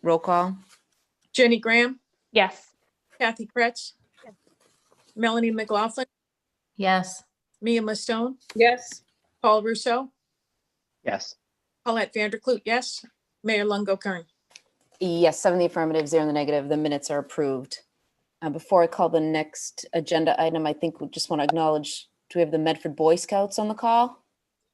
Roll call. Jenny Graham, Yes. Kathy Kretz, Melanie McLaughlin, Yes. Mia Mastone, Yes. Paul Russo, Yes. Paulette Vanderklut, yes. Mayor Lungo Kern. Yes, 7 in the affirmative, 0 in the negative. The minutes are approved. Before I call the next agenda item, I think we just want to acknowledge, do we have the Medford Boy Scouts on the call?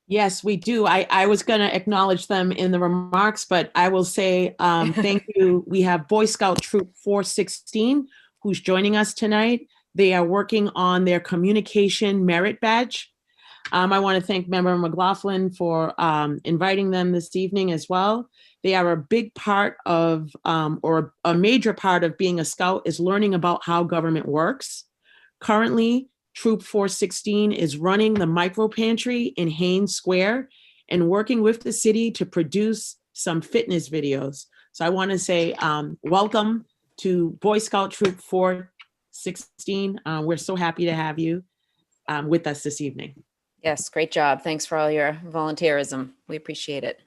Yes, we do. I was going to acknowledge them in the remarks, but I will say thank you. We have Boy Scout Troop 416 who's joining us tonight. They are working on their communication merit badge. I want to thank Member McLaughlin for inviting them this evening as well. They are a big part of, or a major part of being a scout is learning about how government works. Currently, Troop 416 is running the micro pantry in Haynes Square and working with the city to produce some fitness videos. So I want to say welcome to Boy Scout Troop 416. We're so happy to have you with us this evening. Yes, great job. Thanks for all your volunteerism. We appreciate it.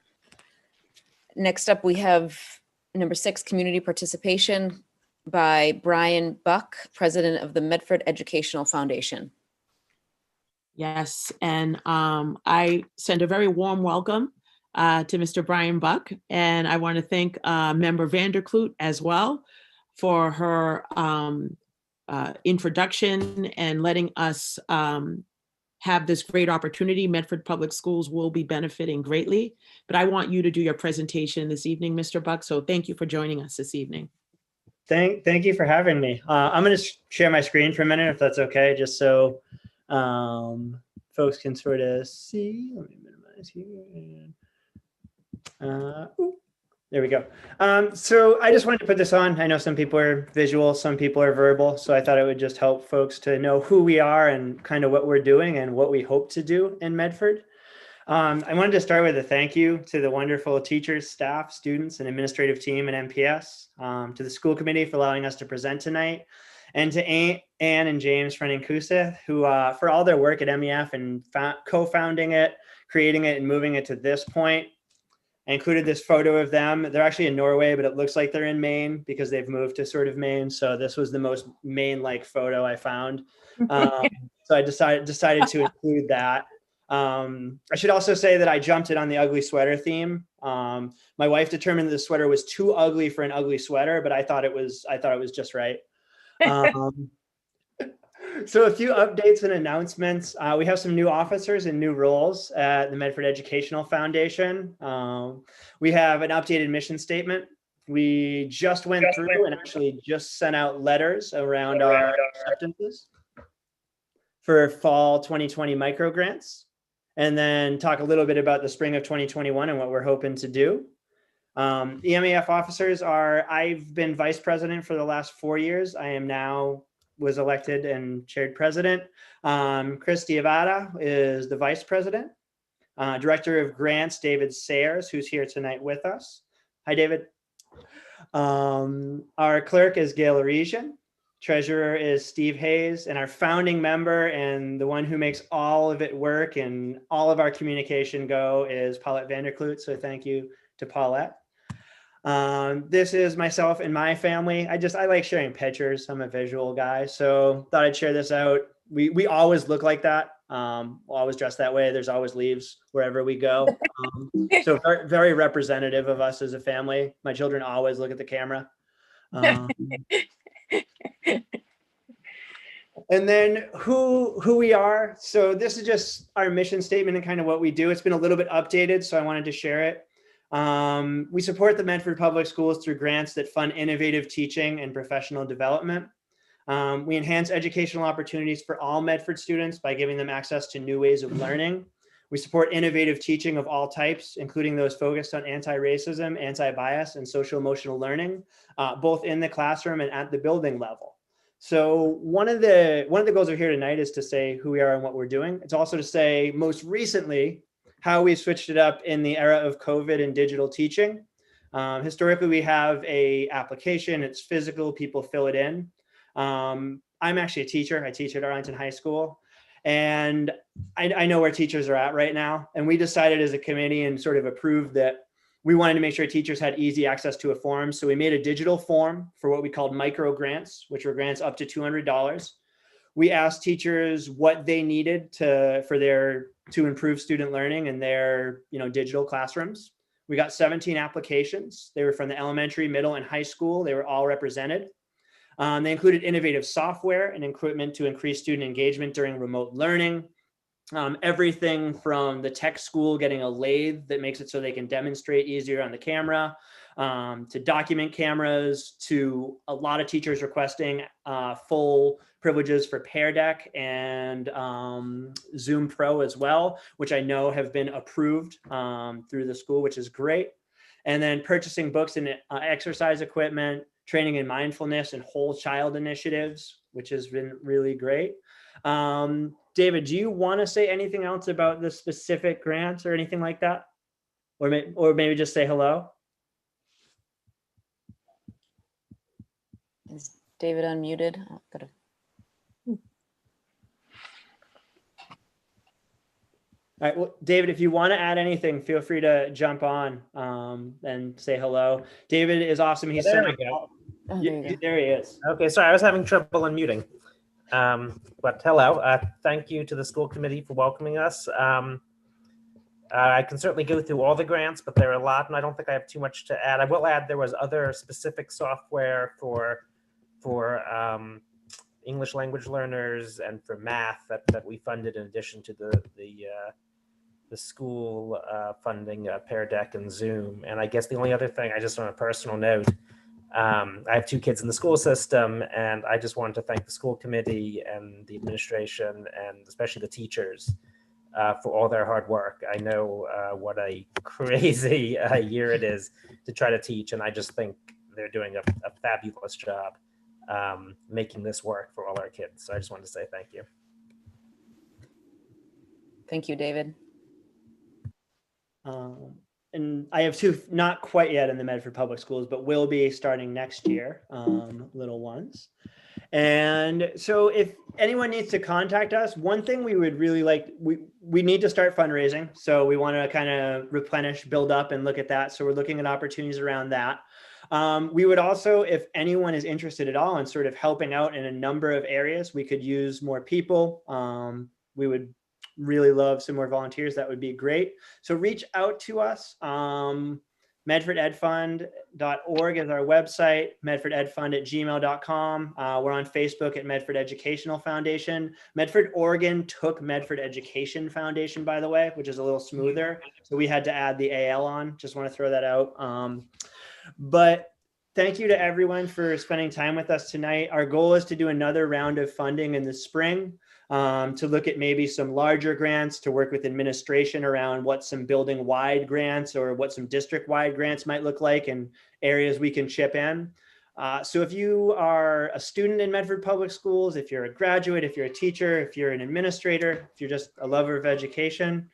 Next up, we have number 6, community participation by Brian Buck, president of the Medford Educational Foundation. Yes, and I send a very warm welcome to Mr. Brian Buck, and I want to thank Member Vanderklut as well for her introduction and letting us have this great opportunity. Medford Public Schools will be benefiting greatly, but I want you to do your presentation this evening, Mr. Buck, so thank you for joining us this evening. Thank you for having me. I'm going to share my screen for a minute, if that's okay, just so folks can sort of see. Let me minimize here. There we go. So I just wanted to put this on. I know some people are visual, some people are verbal, so I thought it would just help folks to know who we are and kind of what we're doing and what we hope to do in Medford. I wanted to start with a thank you to the wonderful teachers, staff, students, and administrative team at MPS, to the school committee for allowing us to present tonight, and to Ann and James Frenin-Kuseth, who for all their work at MEF and co-founding it, creating it, and moving it to this point. I included this photo of them. They're actually in Norway, but it looks like they're in Maine because they've moved to sort of Maine. So this was the most Maine-like photo I found. So I decided to include that. I should also say that I jumped in on the ugly sweater theme. My wife determined that the sweater was too ugly for an ugly sweater, but I thought it was just right. So a few updates and announcements. We have some new officers and new roles at the Medford Educational Foundation. We have an updated mission statement. We just went through and actually just sent out letters around our acceptances for fall 2020 micro grants, and then talk a little bit about the spring of 2021 and what we're hoping to do. The MEF officers are, I've been vice president for the last 4 years. I am now was elected and chaired president. Chris Diavada is the vice president. Director of grants, David Sayers, who's here tonight with us. Hi, David. Our clerk is Gail Aresian. Treasurer is Steve Hayes, and our founding member and the one who makes all of it work and all of our communication go is Paulette Vanderklut. So thank you to Paulette. This is myself and my family. I like sharing pictures. I'm a visual guy, so thought I'd share this out. We always look like that. We'll always dress that way. There's always leaves wherever we go. So very, very representative of us as a family. My children always look at the camera. And then who we are. So this is just our mission statement and kind of what we do. It's been a little bit updated, so I wanted to share it. We support the Medford Public Schools through grants that fund innovative teaching and professional development. We enhance educational opportunities for all Medford students by giving them access to new ways of learning. We support innovative teaching of all types, including those focused on anti-racism, anti-bias, and social emotional learning, both in the classroom and at the building level. So one of the goals of here tonight is to say who we are and what we're doing. It's also to say, most recently, how we switched it up in the era of COVID and digital teaching. Historically, we have a application, it's physical, people fill it in. I'm actually a teacher. I teach at Arlington High School. And I know where teachers are at right now. And we decided as a committee and sort of approved that we wanted to make sure teachers had easy access to a form. So we made a digital form for what we called micro grants, which were grants up to $200. We asked teachers what they needed to improve student learning in their digital classrooms. We got 17 applications. They were from the elementary, middle, and high school. They were all represented. They included innovative software and equipment to increase student engagement during remote learning. Everything from the tech school getting a lathe that makes it so they can demonstrate easier on the camera, to document cameras, to a lot of teachers requesting full privileges for Pear Deck and Zoom Pro as well, which I know have been approved through the school, which is great. And then purchasing books and exercise equipment, training in mindfulness and whole child initiatives, which has been really great. David, do you want to say anything else about the specific grants or anything like that? Or maybe just say hello? Is David unmuted? Oh, All right, well, David, if you want to add anything, feel free to jump on and say hello. David is awesome. He's There we go. Oh, there you go. There he is. Okay, sorry, I was having trouble unmuting. But hello, thank you to the school committee for welcoming us. I can certainly go through all the grants, but there are a lot, and I don't think I have too much to add. I will add there was other specific software for English language learners and for math that we funded in addition to the school funding, Pear Deck and Zoom. And I guess the only other thing, I just on a personal note, I have 2 kids in the school system, and I just wanted to thank the school committee and the administration and especially the teachers for all their hard work. I know what a crazy year it is to try to teach, and I just think they're doing a fabulous job making this work for all our kids. So I just wanted to say thank you. Thank you, David. And I have 2, not quite yet in the Medford Public Schools, but will be starting next year, little ones. And so if anyone needs to contact us, one thing we would really like, we need to start fundraising. So we want to kind of replenish, build up, and look at that. So we're looking at opportunities around that. We would also, if anyone is interested at all in sort of helping out in a number of areas, we could use more people. We would really love some more volunteers. That would be great. So reach out to us. MedfordEdFund.org is our website, MedfordEdFund@gmail.com. We're on Facebook at Medford Educational Foundation. Medford Oregon took Medford Education Foundation, by the way, which is a little smoother. So we had to add the AL on. Just want to throw that out. But thank you to everyone for spending time with us tonight. Our goal is to do another round of funding in the spring. To look at maybe some larger grants, to work with administration around what some building-wide grants or what some district-wide grants might look like and areas we can chip in. So if you are a student in Medford Public Schools, if you're a graduate, if you're a teacher, if you're an administrator, if you're just a lover of education,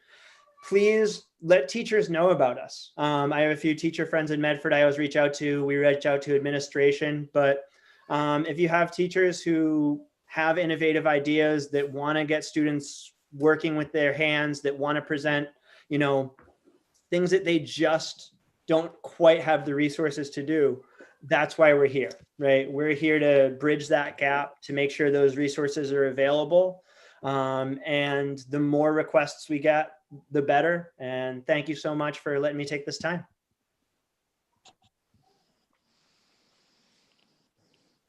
please let teachers know about us. I have a few teacher friends in Medford I always reach out to. We reach out to administration, but if you have teachers who have innovative ideas that want to get students working with their hands, that want to present, things that they just don't quite have the resources to do, that's why we're here, right? We're here to bridge that gap, to make sure those resources are available. And the more requests we get, the better. And thank you so much for letting me take this time.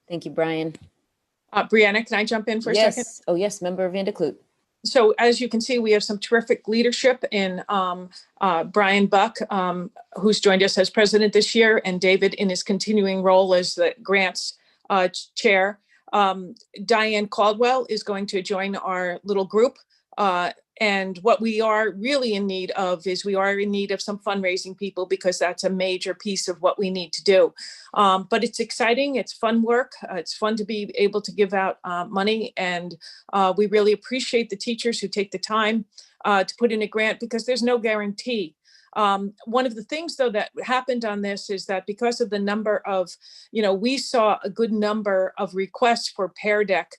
Thank you, Brian. Brianna, can I jump in for a second? Yes. Oh, yes. Member Van de Kloot. So as you can see, we have some terrific leadership in Brian Buck, who's joined us as president this year, and David in his continuing role as the grants chair. Diane Caldwell is going to join our little group. And what we are really in need of is we are in need of some fundraising people, because that's a major piece of what we need to do. But it's exciting. It's fun work. It's fun to be able to give out money. And we really appreciate the teachers who take the time to put in a grant, because there's no guarantee. One of the things, though, that happened on this is that because of the number of, we saw a good number of requests for Pear Deck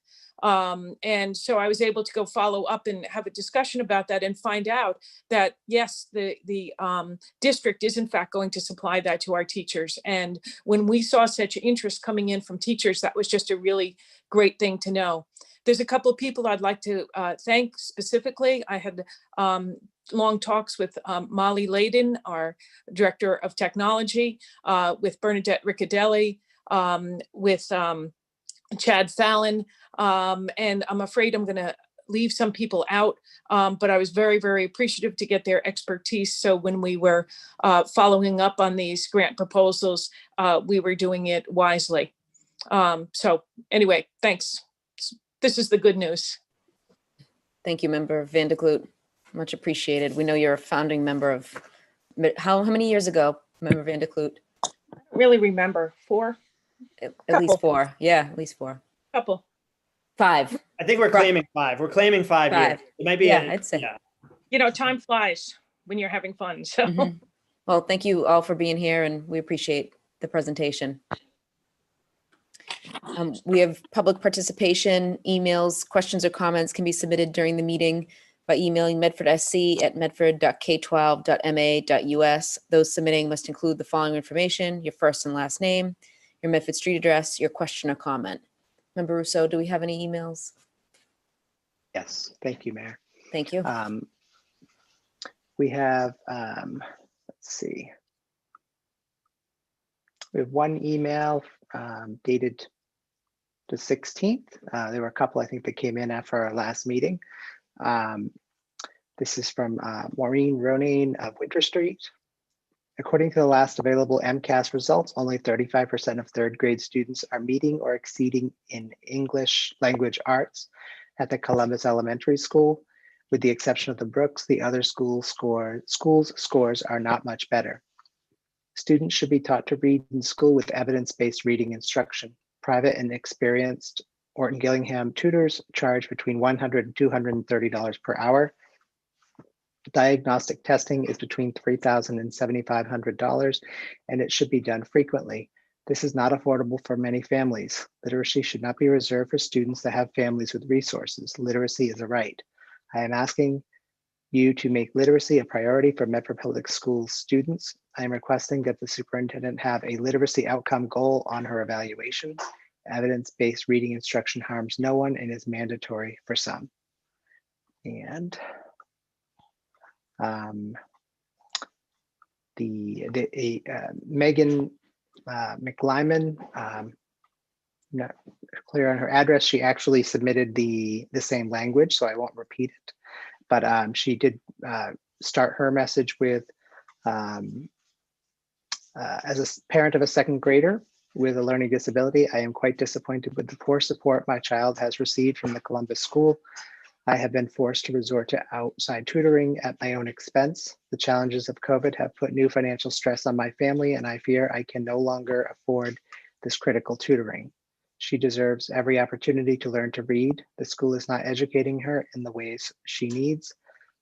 And so I was able to go follow up and have a discussion about that and find out that, yes, the district is in fact going to supply that to our teachers. And when we saw such interest coming in from teachers, that was just a really great thing to know. There's a couple of people I'd like to thank specifically. I had long talks with Molly Layden, our Director of Technology, with Bernadette Riccadelli, with Chad Fallon, and I'm afraid I'm going to leave some people out, but I was very, very appreciative to get their expertise. So when we were following up on these grant proposals, we were doing it wisely. So anyway, thanks. This is the good news. Thank you, Member Van de Kloot. Much appreciated. We know you're a founding member of, how many years ago, Member Van de Kloot? I don't really remember. 4? At least 4. Yeah, at least 4. Couple. 5. I think we're claiming 5. We're claiming 5 years. 5. It might be. Yeah, I'd say. Yeah. You know, time flies when you're having fun. So. Mhm. Well, thank you all for being here, and we appreciate the presentation. We have public participation. Emails, questions, or comments can be submitted during the meeting by emailing medfordsc@medford.k12.ma.us. Those submitting must include the following information: your first and last name, your Medford street address, your question or comment. Member Rousseau, do we have any emails? Yes, thank you, Mayor. Thank you. We have, let's see. We have one email dated the 16th. There were a couple, I think, that came in after our last meeting. This is from Maureen Ronayne of Winter Street. According to the last available MCAS results, only 35% of third grade students are meeting or exceeding in English language arts at the Columbus Elementary School. With the exception of the Brooks, the other schools' scores are not much better. Students should be taught to read in school with evidence-based reading instruction. Private and experienced Orton Gillingham tutors charge between $100 and $230 per hour. Diagnostic testing is between $3,000 and $7,500, and it should be done frequently. This is not affordable for many families. Literacy should not be reserved for students that have families with resources. Literacy is a right. I am asking you to make literacy a priority for Medford Public Schools students. I am requesting that the superintendent have a literacy outcome goal on her evaluation. Evidence-based reading instruction harms no one and is mandatory for some. And Megan McLyman, not clear on her address. She actually submitted the same language, so I won't repeat it. But she did start her message with, as a parent of a second grader with a learning disability, I am quite disappointed with the poor support my child has received from the Columbus School. I have been forced to resort to outside tutoring at my own expense. The challenges of COVID have put new financial stress on my family, and I fear I can no longer afford this critical tutoring. She deserves every opportunity to learn to read. The school is not educating her in the ways she needs.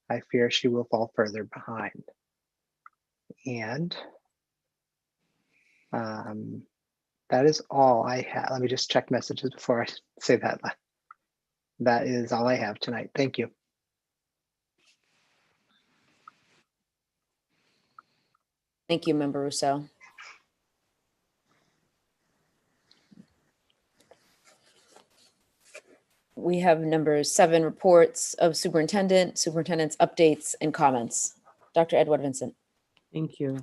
I fear she will fall further behind. And that is all I have. Let me just check messages before I say that. That is all I have tonight. Thank you. Thank you, Member Rousseau. We have number 7, reports of superintendent's updates and comments. Dr. Edward Vincent. Thank you.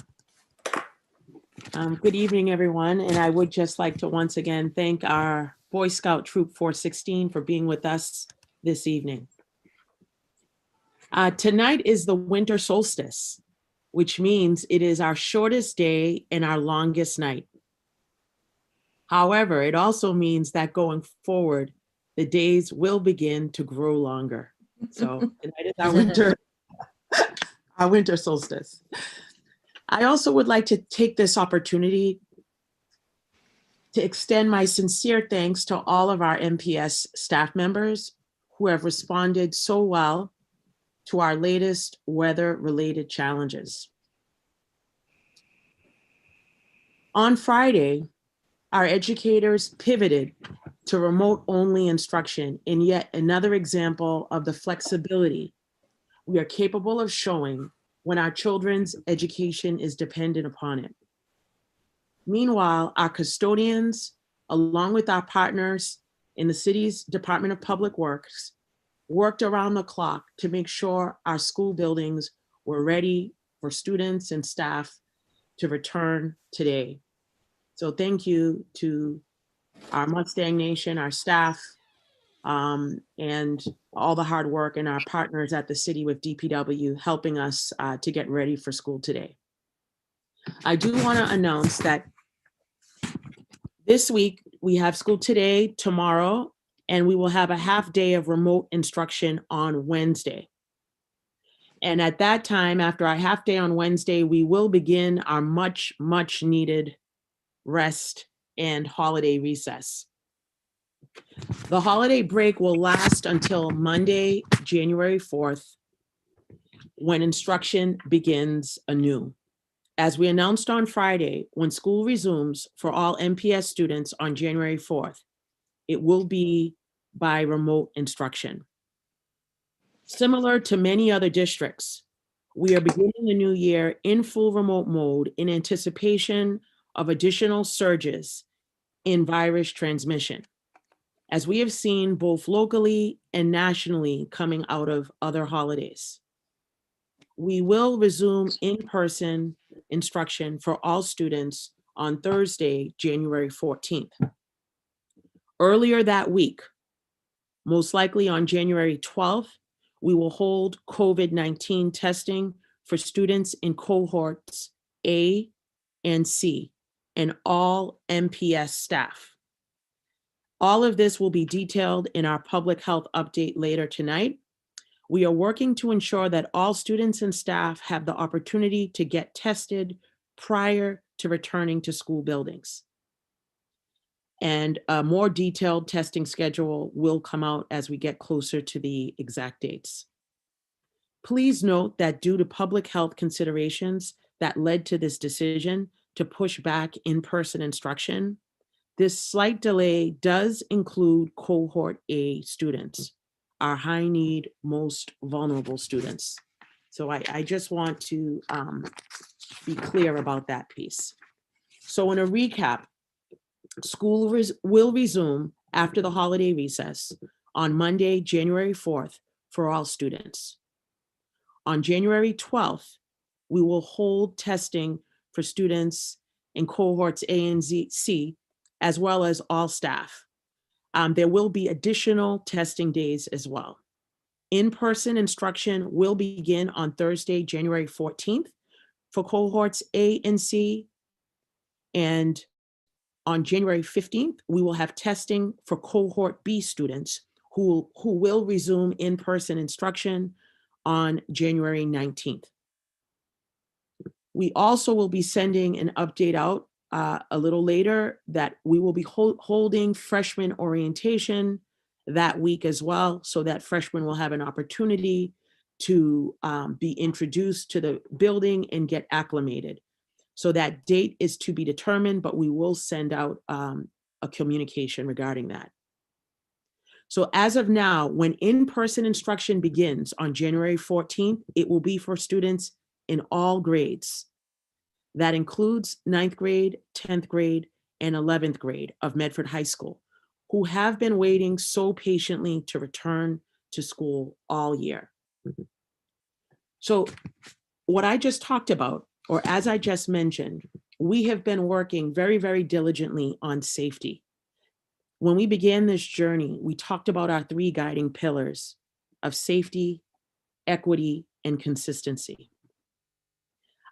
Good evening, everyone. And I would just like to once again thank our Boy Scout Troop 416 for being with us this evening. Tonight is the winter solstice, which means it is our shortest day and our longest night. However, it also means that going forward, the days will begin to grow longer. So tonight is our winter solstice. I also would like to take this opportunity to extend my sincere thanks to all of our MPS staff members who have responded so well to our latest weather-related challenges. On Friday, our educators pivoted to remote-only instruction in yet another example of the flexibility we are capable of showing when our children's education is dependent upon it. Meanwhile, our custodians, along with our partners in the city's Department of Public Works, worked around the clock to make sure our school buildings were ready for students and staff to return today. So thank you to our Mustang Nation, our staff, and all the hard work, and our partners at the city with DPW helping us to get ready for school today. I do want to announce that this week we have school today, tomorrow, and we will have a half day of remote instruction on Wednesday. And at that time, after our half day on Wednesday, we will begin our much, much needed rest and holiday recess. The holiday break will last until Monday, January 4th, when instruction begins anew. As we announced on Friday, when school resumes for all MPS students on January 4th, it will be by remote instruction. Similar to many other districts, we are beginning the new year in full remote mode in anticipation of additional surges in virus transmission, as we have seen both locally and nationally coming out of other holidays. We will resume in-person instruction for all students on Thursday, January 14th. Earlier that week, most likely on January 12th, we will hold COVID-19 testing for students in cohorts A and C and all MPS staff. All of this will be detailed in our public health update later tonight. We are working to ensure that all students and staff have the opportunity to get tested prior to returning to school buildings. And a more detailed testing schedule will come out as we get closer to the exact dates. Please note that due to public health considerations that led to this decision to push back in-person instruction, this slight delay does include cohort A students, our high need, most vulnerable students. So I just want to be clear about that piece. So in a recap, school will resume after the holiday recess on Monday, January 4th for all students. On January 12th, we will hold testing for students in cohorts A and C, as well as all staff. There will be additional testing days as well. In-person instruction will begin on Thursday, January 14th for cohorts A and C. And on January 15th, we will have testing for cohort B students who will resume in-person instruction on January 19th. We also will be sending an update out a little later that we will be holding freshman orientation that week as well, so that freshmen will have an opportunity to be introduced to the building and get acclimated. So that date is to be determined, but we will send out a communication regarding that. So as of now, when in-person instruction begins on January 14th, it will be for students in all grades. That includes 9th grade, 10th grade, and 11th grade of Medford High School, who have been waiting so patiently to return to school all year. So what I just talked about, or as I just mentioned, we have been working very, very diligently on safety. When we began this journey, we talked about our 3 guiding pillars of safety, equity, and consistency.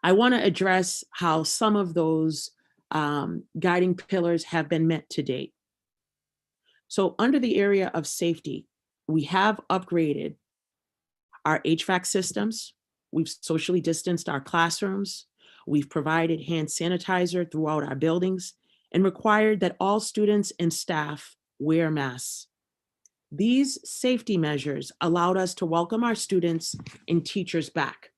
I want to address how some of those guiding pillars have been met to date. So under the area of safety, we have upgraded our HVAC systems. We've socially distanced our classrooms. We've provided hand sanitizer throughout our buildings and required that all students and staff wear masks. These safety measures allowed us to welcome our students and teachers back,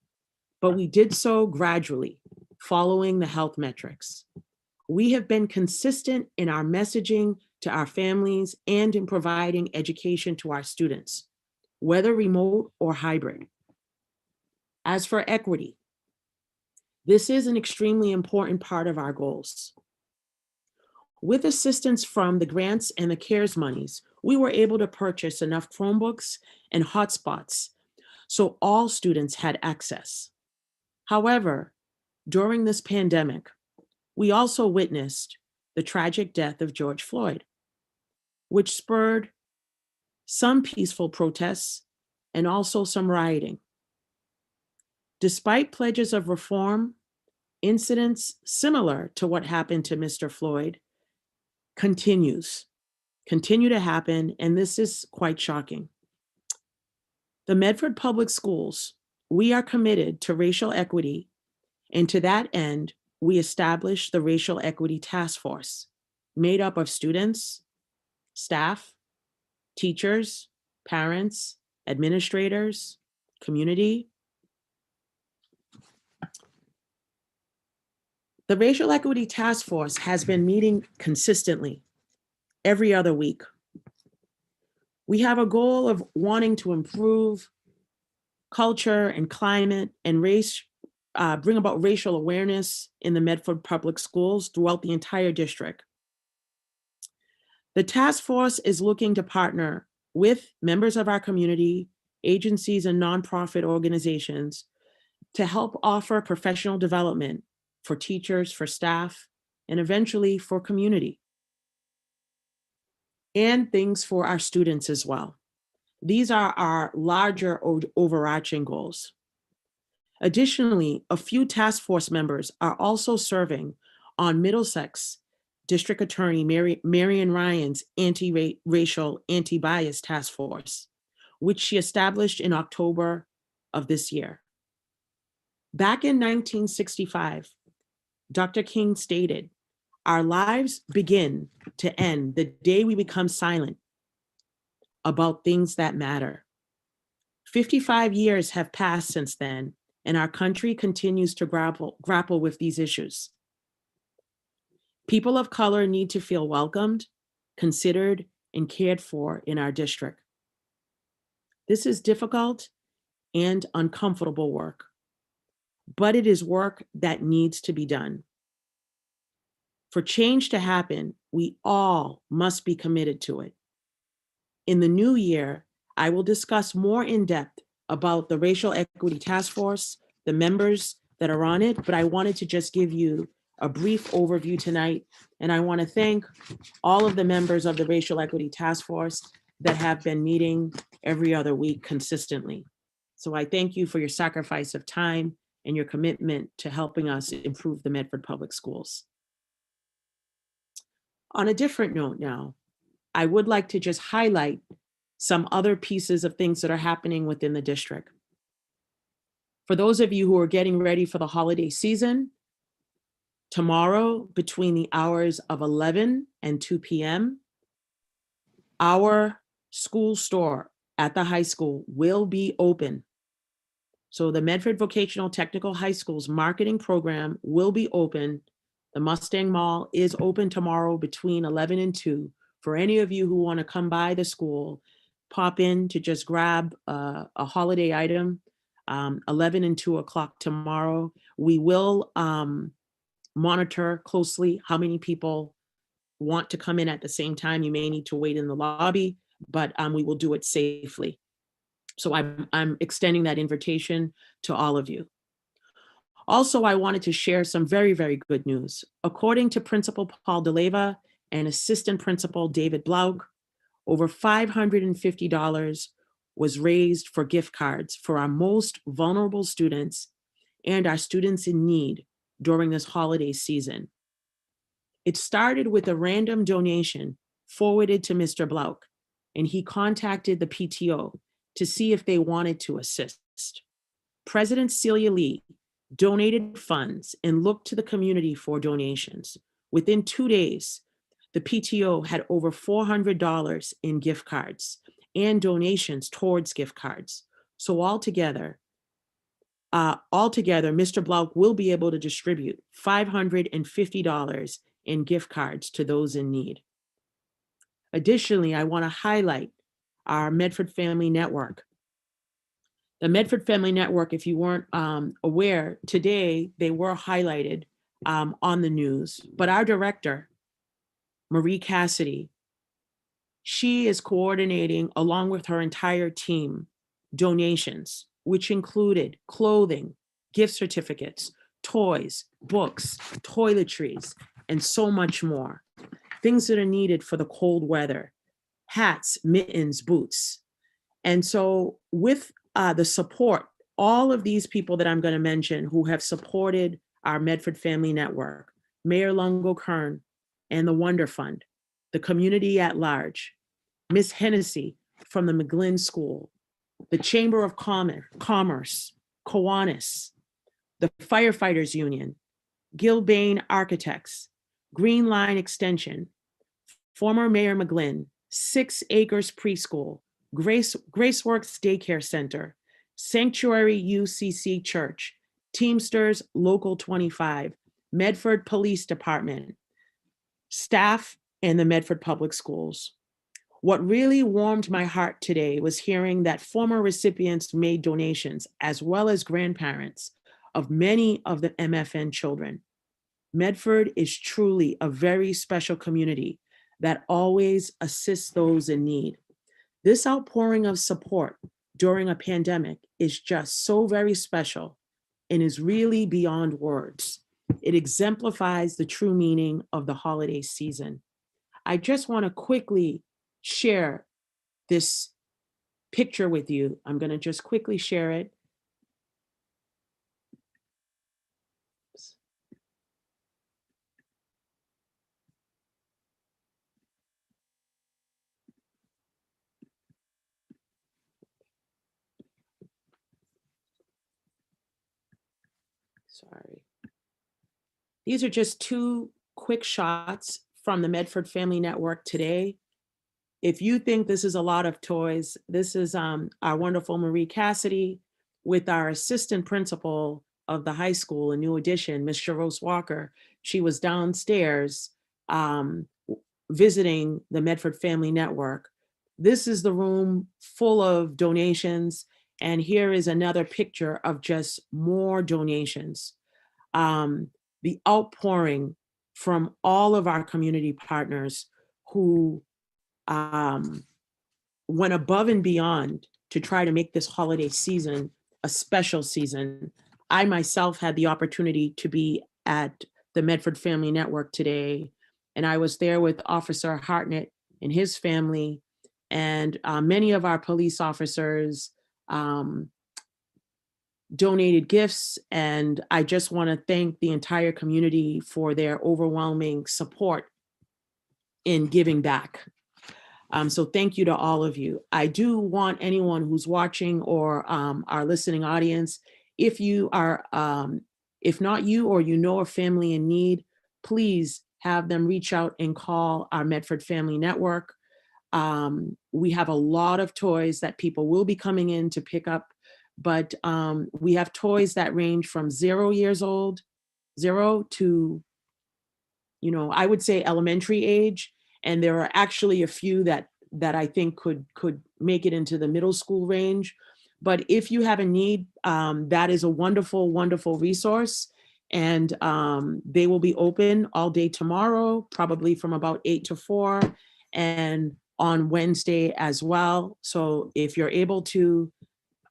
but we did so gradually, following the health metrics. We have been consistent in our messaging to our families and in providing education to our students, whether remote or hybrid. As for equity, this is an extremely important part of our goals. With assistance from the grants and the CARES monies, we were able to purchase enough Chromebooks and hotspots so all students had access. However, during this pandemic, we also witnessed the tragic death of George Floyd, which spurred some peaceful protests and also some rioting. Despite pledges of reform, incidents similar to what happened to Mr. Floyd continue to happen, and this is quite shocking. The Medford Public Schools, we are committed to racial equity, and to that end, we established the Racial Equity Task Force, made up of students, staff, teachers, parents, administrators, community. The Racial Equity Task Force has been meeting consistently every other week. We have a goal of wanting to improve culture and climate and race, bring about racial awareness in the Medford Public Schools throughout the entire district. The task force is looking to partner with members of our community, agencies, and nonprofit organizations to help offer professional development for teachers, for staff, and eventually for community, and things for our students as well. These are our larger overarching goals. Additionally, a few task force members are also serving on Middlesex District Attorney Marian Ryan's anti-racial, anti-bias task force, which she established in October of this year. Back in 1965, Dr. King stated, "Our lives begin to end the day we become silent about things that matter." 55 years have passed since then, and our country continues to grapple with these issues. People of color need to feel welcomed, considered, and cared for in our district. This is difficult and uncomfortable work, but it is work that needs to be done. For change to happen, we all must be committed to it. In the new year, I will discuss more in depth about the Racial Equity Task Force, the members that are on it, but I wanted to just give you a brief overview tonight. And I want to thank all of the members of the Racial Equity Task Force that have been meeting every other week consistently. So I thank you for your sacrifice of time and your commitment to helping us improve the Medford Public Schools. On a different note now, I would like to just highlight some other pieces of things that are happening within the district. For those of you who are getting ready for the holiday season, tomorrow between the hours of 11 and 2 p.m., our school store at the high school will be open. So the Medford Vocational Technical High School's marketing program will be open. The Mustang Mall is open tomorrow between 11 and 2. For any of you who want to come by the school, pop in to just grab a holiday item, 11 and 2 o'clock tomorrow. We will monitor closely how many people want to come in at the same time. You may need to wait in the lobby, but we will do it safely. So I'm extending that invitation to all of you. Also, I wanted to share some very, very good news. According to Principal Paul DeLeva and Assistant Principal David Blauk, over $550 was raised for gift cards for our most vulnerable students and our students in need during this holiday season. It started with a random donation forwarded to Mr. Blauk, and he contacted the PTO to see if they wanted to assist. President Celia Lee donated funds and looked to the community for donations. Within 2 days, the PTO had over $400 in gift cards and donations towards gift cards. So altogether, Mr. Blauk will be able to distribute $550 in gift cards to those in need. Additionally, I want to highlight our Medford Family Network. The Medford Family Network, if you weren't aware, today they were highlighted on the news, but our director, Marie Cassidy, she is coordinating, along with her entire team, donations, which included clothing, gift certificates, toys, books, toiletries, and so much more. Things that are needed for the cold weather, hats, mittens, boots. And so with the support, all of these people that I'm going to mention who have supported our Medford Family Network, Mayor Lungo Kern and the Wonder Fund, the community at large, Miss Hennessy from the McGlynn School, the Chamber of Commerce, Kiwanis, the Firefighters Union, Gilbane Architects, Green Line Extension, former Mayor McGlynn, 6 Acres Preschool, Graceworks Daycare Center, Sanctuary UCC Church, Teamsters Local 25, Medford Police Department, staff, and the Medford Public Schools. What really warmed my heart today was hearing that former recipients made donations, as well as grandparents, of many of the MFN children. Medford is truly a very special community that always assists those in need. This outpouring of support during a pandemic is just so very special and is really beyond words. It exemplifies the true meaning of the holiday season. I just want to quickly share this picture with you. I'm going to just quickly share it. Sorry. These are just 2 quick shots from the Medford Family Network today. If you think this is a lot of toys, this is our wonderful Marie Cassidy with our assistant principal of the high school, a new addition, Miss Sharose Walker. She was downstairs visiting the Medford Family Network. This is the room full of donations. And here is another picture of just more donations. The outpouring from all of our community partners who went above and beyond to try to make this holiday season a special season. I myself had the opportunity to be at the Medford Family Network today, and I was there with Officer Hartnett and his family, and many of our police officers donated gifts, and I just want to thank the entire community for their overwhelming support in giving back. So thank you to all of you. I do want anyone who's watching or our listening audience, if you are, if not you or you know a family in need, please have them reach out and call our Medford Family Network. We have a lot of toys that people will be coming in to pick up, but we have toys that range from 0 years old, 0 to, you know, I would say elementary age. And there are actually a few that I think could make it into the middle school range. But if you have a need, that is a wonderful, wonderful resource. And they will be open all day tomorrow, probably from about 8 to 4, and on Wednesday as well. So if you're able to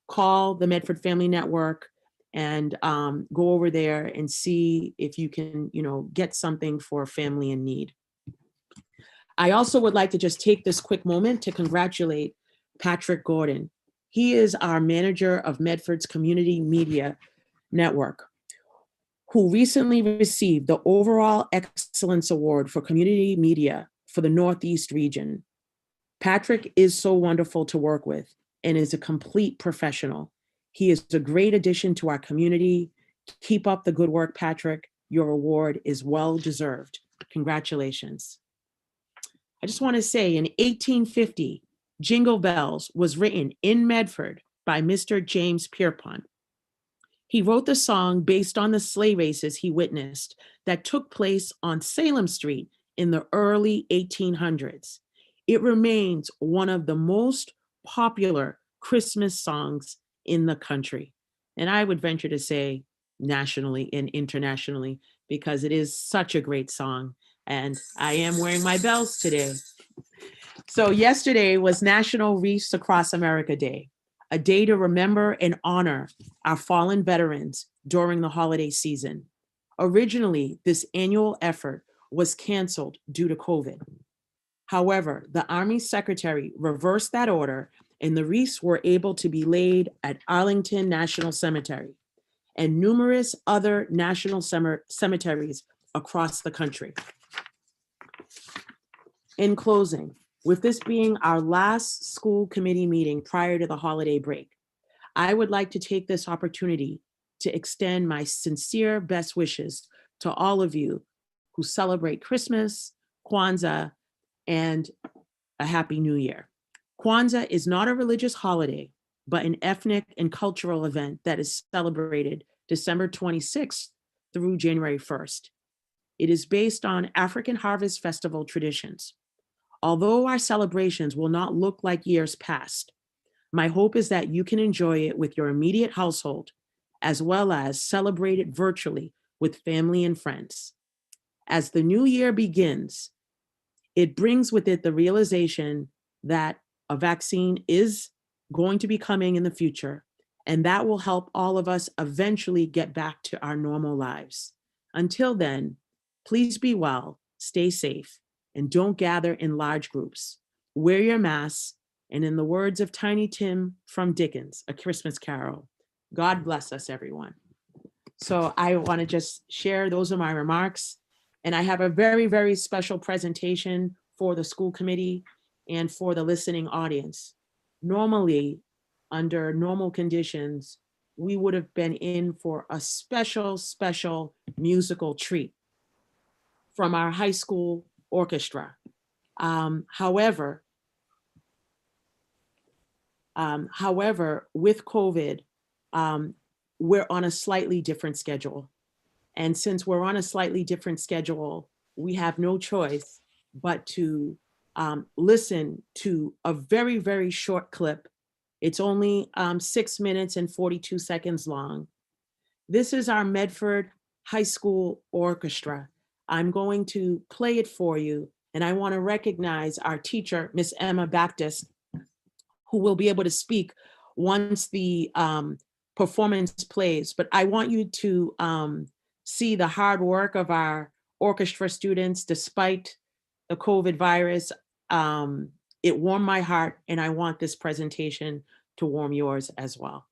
call the Medford Family Network and go over there and see if you can, you know, get something for a family in need. I also would like to just take this quick moment to congratulate Patrick Gordon. He is our manager of Medford's Community Media Network, who recently received the Overall Excellence Award for Community Media for the Northeast region. Patrick is so wonderful to work with and is a complete professional. He is a great addition to our community. Keep up the good work, Patrick. Your award is well deserved. Congratulations. I just want to say in 1850, Jingle Bells was written in Medford by Mr. James Pierpont. He wrote the song based on the sleigh races he witnessed that took place on Salem Street in the early 1800s. it remains one of the most popular Christmas songs in the country. And I would venture to say nationally and internationally, because it is such a great song. And I am wearing my bells today. So yesterday was National Reefs Across America Day, a day to remember and honor our fallen veterans during the holiday season. Originally, this annual effort was canceled due to COVID. However, the Army Secretary reversed that order and the wreaths were able to be laid at Arlington National Cemetery and numerous other national cemeteries across the country. In closing, with this being our last school committee meeting prior to the holiday break, I would like to take this opportunity to extend my sincere best wishes to all of you who celebrate Christmas, Kwanzaa, and a Happy New Year. Kwanzaa is not a religious holiday, but an ethnic and cultural event that is celebrated December 26th through January 1st. It is based on African Harvest Festival traditions. Although our celebrations will not look like years past, my hope is that you can enjoy it with your immediate household, as well as celebrate it virtually with family and friends. As the new year begins, it brings with it the realization that a vaccine is going to be coming in the future, and that will help all of us eventually get back to our normal lives. Until then, please be well, stay safe, and don't gather in large groups. Wear your masks, and in the words of Tiny Tim from Dickens, A Christmas Carol, God bless us, everyone. So I want to just share, those are my remarks. And I have a very, very special presentation for the school committee and for the listening audience. Normally, under normal conditions, we would have been in for a special musical treat from our high school orchestra. However, with COVID, we're on a slightly different schedule. And since we're on a slightly different schedule, we have no choice but to listen to a very, very short clip. It's only 6 minutes and 42 seconds long. This is our Medford High School Orchestra. I'm going to play it for you, and I want to recognize our teacher, Miss Emma Baptist, who will be able to speak once the performance plays. But I want you to see the hard work of our orchestra students despite the COVID virus. It warmed my heart, and I want this presentation to warm yours as well.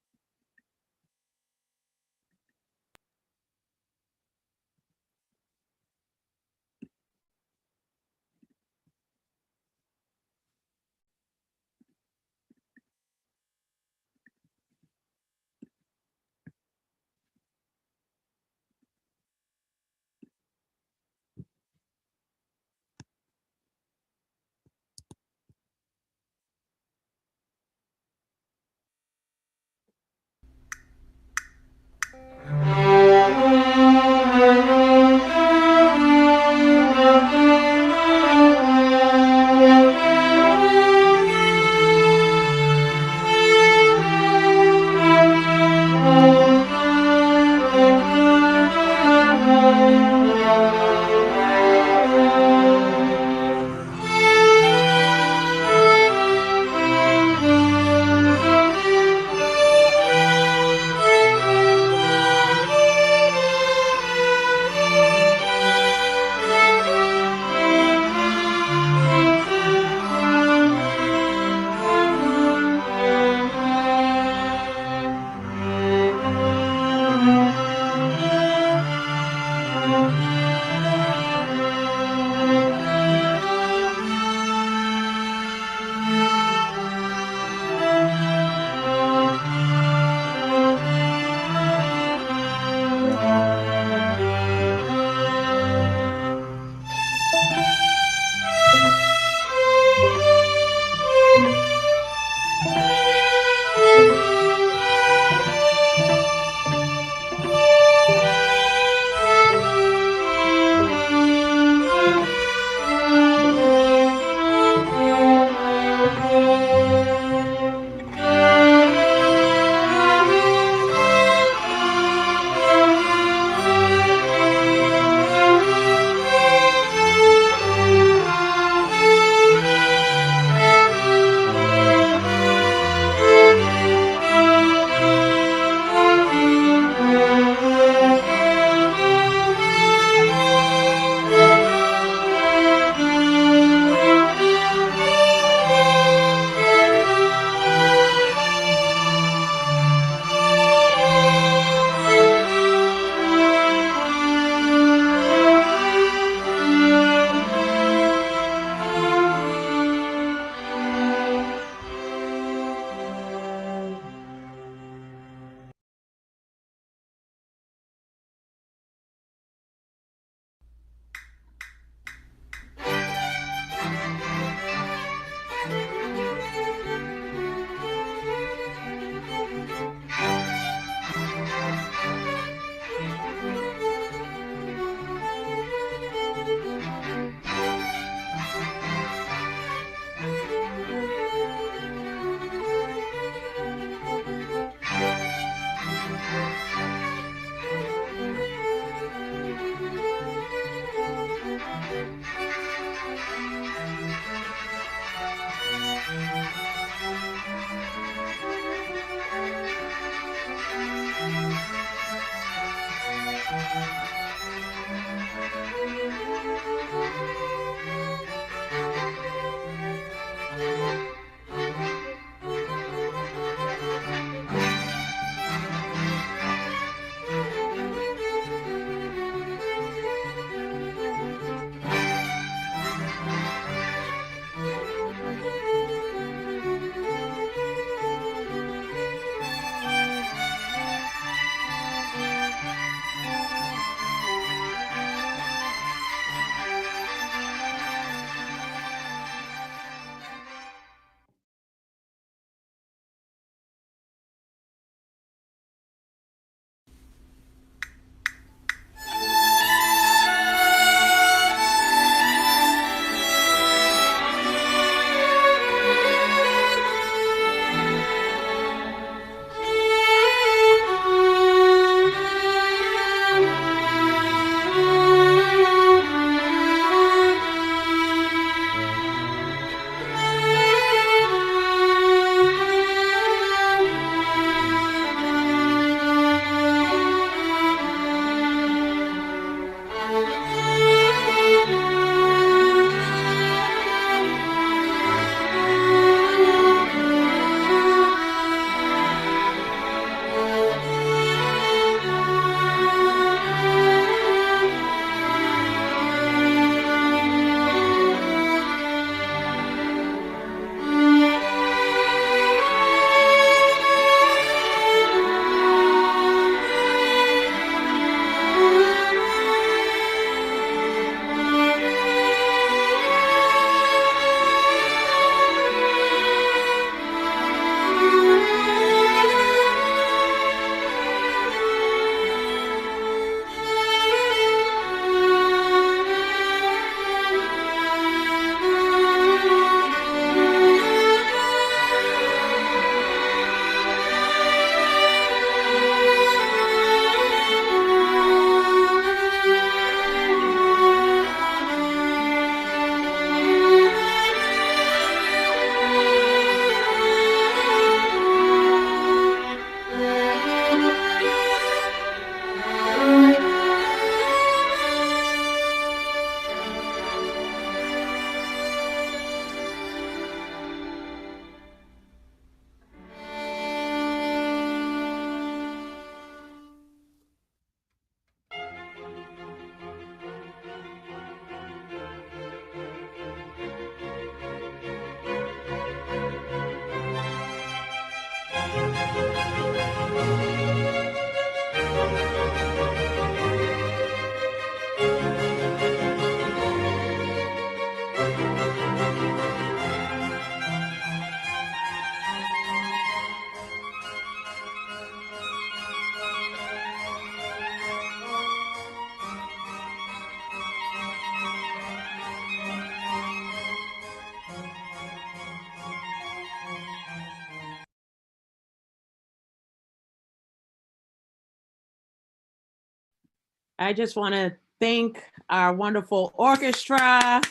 I just want to thank our wonderful orchestra,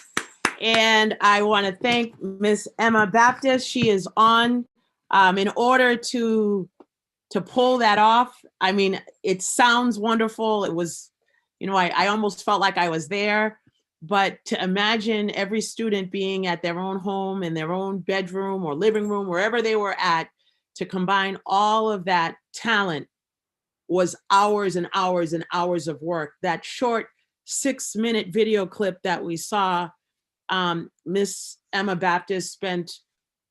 and I want to thank Miss Emma Baptist. She is on in order to pull that off. I mean, it sounds wonderful. It was, I almost felt like I was there. But to imagine every student being at their own home, in their own bedroom or living room, wherever they were at, to combine all of that talent was hours and hours and hours of work. That short 6-minute video clip that we saw, Miss Emma Baptist spent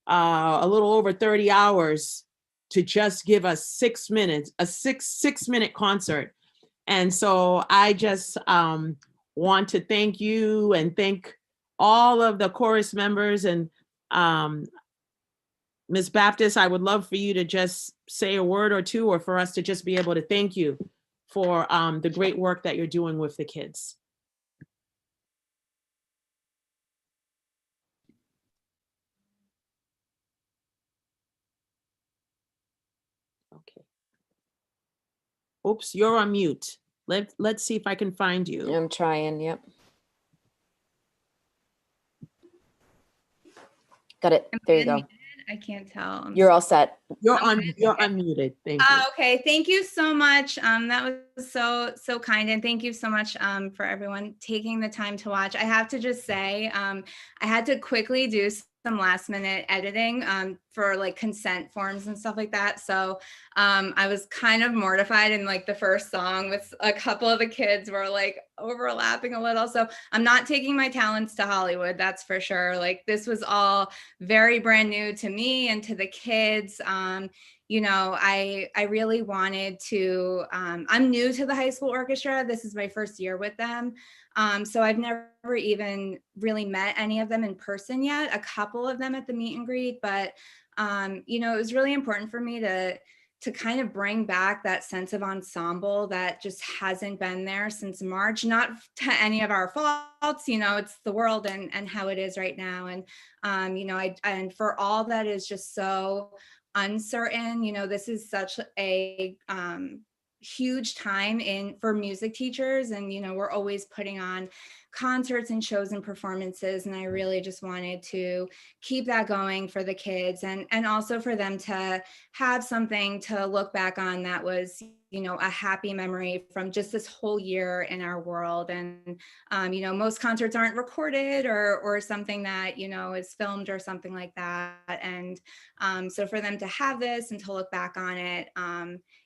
a little over 30 hours to just give us 6 minutes, a six-minute concert. And so I just want to thank you and thank all of the chorus members. And Ms. Baptist, I would love for you to just say a word or two, or for us to just be able to thank you for the great work that you're doing with the kids. Okay. Oops, you're on mute. Let's see if I can find you. I'm trying, yep. Got it. There you go. I can't tell. You're all set. You're unmuted. Thank you. Okay, thank you so much. That was so kind, and thank you so much for everyone taking the time to watch. I have to just say, I had to quickly do some last minute editing for like consent forms and stuff like that. So I was kind of mortified in like the first song with a couple of the kids were like overlapping a little. So I'm not taking my talents to Hollywood, that's for sure. Like this was all very brand new to me and to the kids. I really wanted to, I'm new to the high school orchestra. This is my first year with them. So I've never even really met any of them in person yet, a couple of them at the meet and greet, but it was really important for me to kind of bring back that sense of ensemble that just hasn't been there since March, not to any of our faults, it's the world and how it is right now. And, and for all that is just so uncertain, this is such a huge time for music teachers, and we're always putting on concerts and shows and performances, and I really just wanted to keep that going for the kids and also for them to have something to look back on that was a happy memory from just this whole year in our world. And most concerts aren't recorded or something that is filmed or something like that, and so for them to have this and to look back on it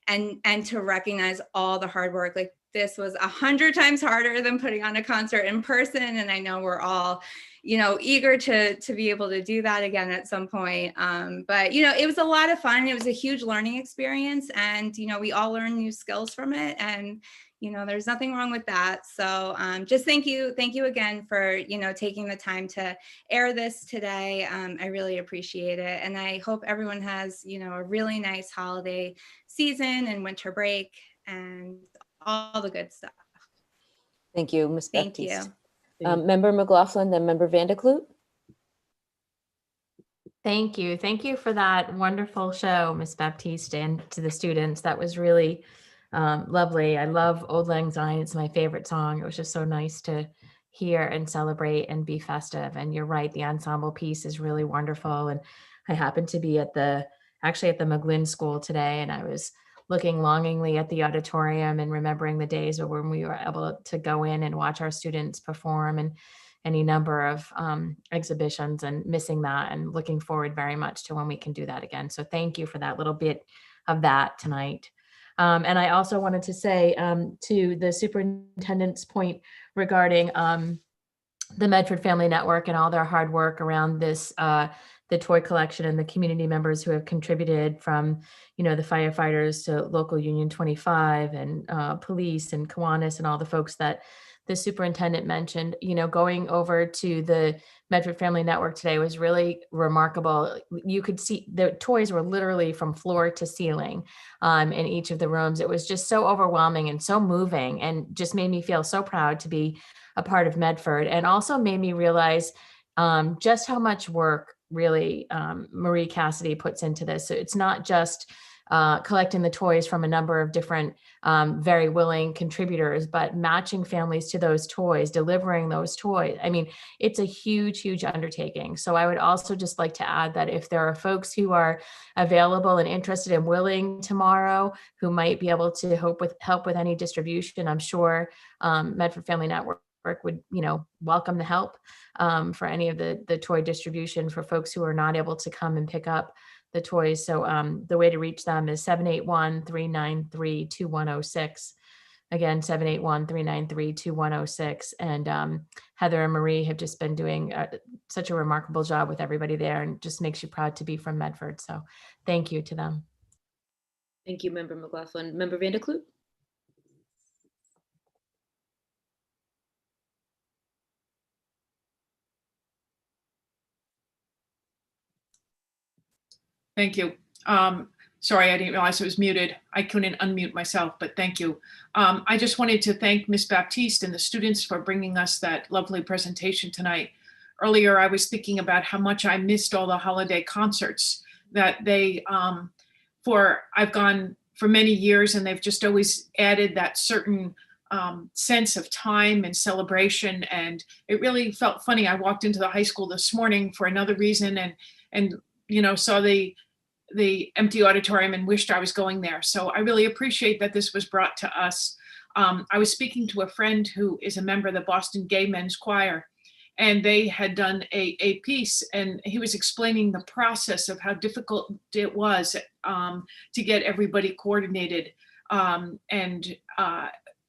and to recognize all the hard work, like this was 100 times harder than putting on a concert in person. And I know we're all, eager to be able to do that again at some point. But, it was a lot of fun. It was a huge learning experience, and, we all learned new skills from it. And, there's nothing wrong with that. So just thank you. Thank you again for, taking the time to air this today. I really appreciate it. And I hope everyone has, a really nice holiday season and winter break and all the good stuff. Thank you, Ms. Thank Baptiste. you. Member McLaughlin, then Member Vandekloot. Thank you. Thank you for that wonderful show, Ms. Baptiste, and to the students. That was really lovely. I love Old Lang Syne. It's my favorite song. It was just so nice to hear and celebrate and be festive. And you're right, the ensemble piece is really wonderful. And I happened to be actually at the McGlynn School today, and I was looking longingly at the auditorium and remembering the days when we were able to go in and watch our students perform and any number of exhibitions, and missing that, and looking forward very much to when we can do that again. So thank you for that little bit of that tonight. And I also wanted to say to the superintendent's point regarding the Medford Family Network and all their hard work around this, the toy collection, and the community members who have contributed, from, the firefighters to local Union 25 and police and Kiwanis and all the folks that the superintendent mentioned. Going over to the Medford Family Network today was really remarkable. You could see the toys were literally from floor to ceiling in each of the rooms. It was just so overwhelming and so moving, and just made me feel so proud to be a part of Medford, and also made me realize just how much work really Marie Cassidy puts into this. So it's not just collecting the toys from a number of different very willing contributors, but matching families to those toys, delivering those toys. I mean, it's a huge, huge undertaking. So I would also just like to add that if there are folks who are available and interested and willing tomorrow, who might be able to help with any distribution, I'm sure Medford Family Network would, welcome the help for any of the toy distribution for folks who are not able to come and pick up the toys. So the way to reach them is 781-393-2106. Again, 781-393-2106. And Heather and Marie have just been doing such a remarkable job with everybody there, and just makes you proud to be from Medford. So thank you to them. Thank you, Member McLaughlin. Member Vanderkloot? Thank you. Sorry, I didn't realize it was muted. I couldn't unmute myself, but thank you. I just wanted to thank Ms. Baptiste and the students for bringing us that lovely presentation tonight. Earlier, I was thinking about how much I missed all the holiday concerts that I've gone for many years, and they've just always added that certain sense of time and celebration. And it really felt funny. I walked into the high school this morning for another reason and saw the empty auditorium and wished I was going there. So I really appreciate that this was brought to us. I was speaking to a friend who is a member of the Boston Gay Men's Choir, and they had done a piece, and he was explaining the process of how difficult it was to get everybody coordinated, and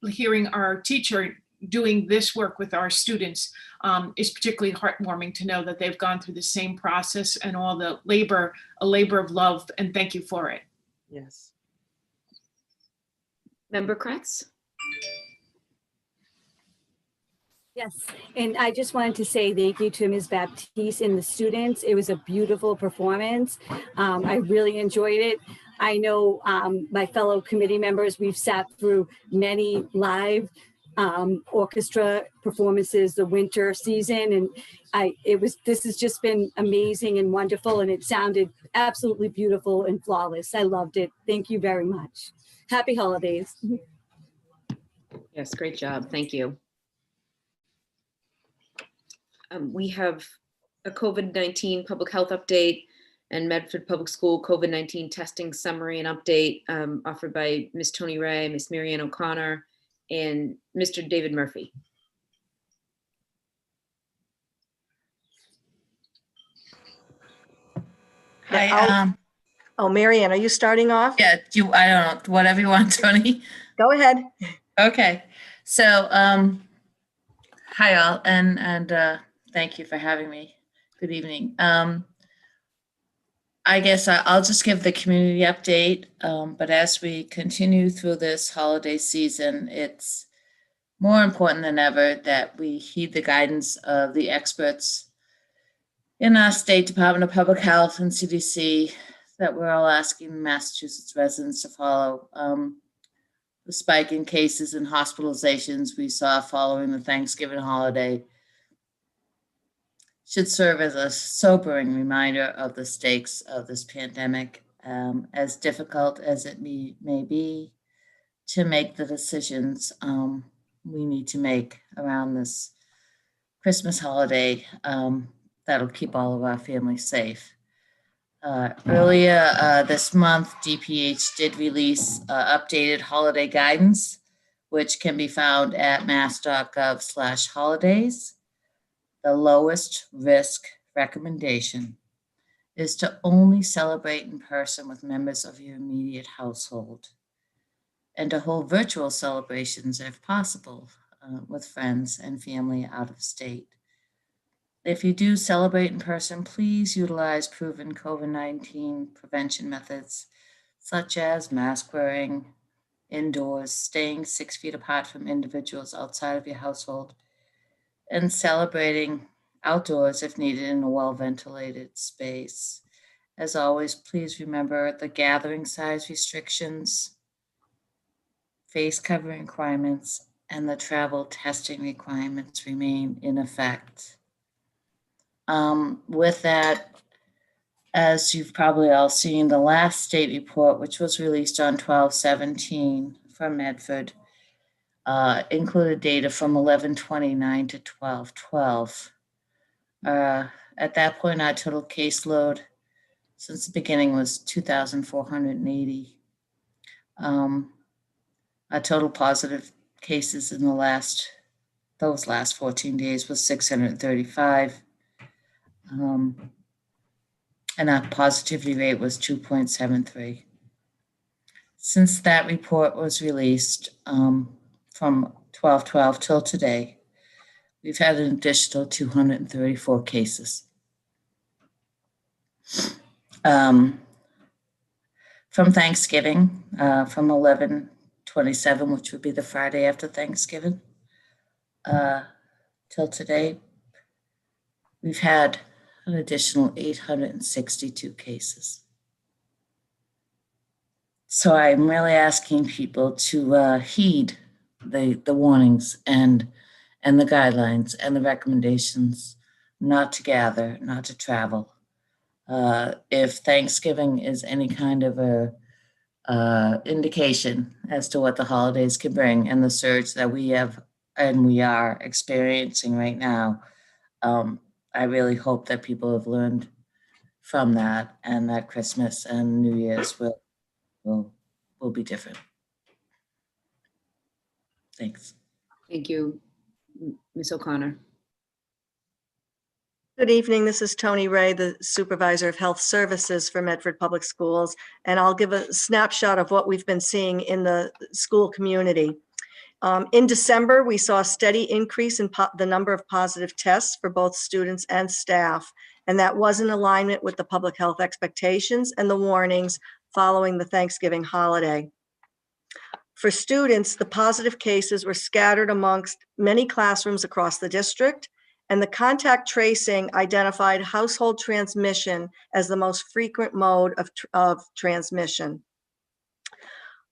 hearing our teacher doing this work with our students is particularly heartwarming to know that they've gone through the same process and all the labor, a labor of love, and thank you for it. Yes. Member Kratz? Yes, and I just wanted to say thank you to Ms. Baptiste and the students. It was a beautiful performance. I really enjoyed it. I know my fellow committee members, we've sat through many live orchestra performances the winter season, and this has just been amazing and wonderful, and it sounded absolutely beautiful and flawless. I loved it. Thank you very much. Happy holidays. Yes, great job. Thank you. We have a COVID-19 public health update and Medford Public School COVID-19 testing summary and update offered by Ms. Tony Ray, Ms. Marianne O'Connor, and Mr. David Murphy. Hi. Oh, Marianne, are you starting off? Yeah, I don't know, whatever you want, Tony. Go ahead. Okay. So, hi all, and thank you for having me. Good evening. I guess I'll just give the community update, but as we continue through this holiday season, it's more important than ever that we heed the guidance of the experts in our State Department of Public Health and CDC that we're all asking Massachusetts residents to follow. The spike in cases and hospitalizations we saw following the Thanksgiving holiday should serve as a sobering reminder of the stakes of this pandemic, as difficult as it may be to make the decisions we need to make around this Christmas holiday that'll keep all of our families safe. Earlier this month, DPH did release updated holiday guidance, which can be found at mass.gov/holidays. The lowest risk recommendation is to only celebrate in person with members of your immediate household, and to hold virtual celebrations if possible with friends and family out of state. If you do celebrate in person, please utilize proven COVID-19 prevention methods, such as mask wearing indoors, staying 6 feet apart from individuals outside of your household, and celebrating outdoors if needed in a well-ventilated space. As always, please remember the gathering size restrictions, face covering requirements, and the travel testing requirements remain in effect. With that, As you've probably all seen, the last state report, which was released on 12/17 from Medford, included data from 11/29 to 12/12. At that point, our total caseload since the beginning was 2,480. Our total positive cases in those last 14 days was 635. And our positivity rate was 2.73. Since that report was released from 12/12 till today, we've had an additional 234 cases. From Thanksgiving, from 11/27, which would be the Friday after Thanksgiving, till today, we've had an additional 862 cases. So I'm really asking people to heed the warnings and the guidelines and the recommendations not to gather, not to travel. If Thanksgiving is any kind of a indication as to what the holidays can bring and the surge that we have and we are experiencing right now, I really hope that people have learned from that and that Christmas and New Year's will be different. Thanks. Thank you, Ms. O'Connor. Good evening. This is Tony Ray, the Supervisor of Health Services for Medford Public Schools, and I'll give a snapshot of what we've been seeing in the school community. In December, we saw a steady increase in the number of positive tests for both students and staff, and that was in alignment with the public health expectations and the warnings following the Thanksgiving holiday. For students, the positive cases were scattered amongst many classrooms across the district, and the contact tracing identified household transmission as the most frequent mode of transmission.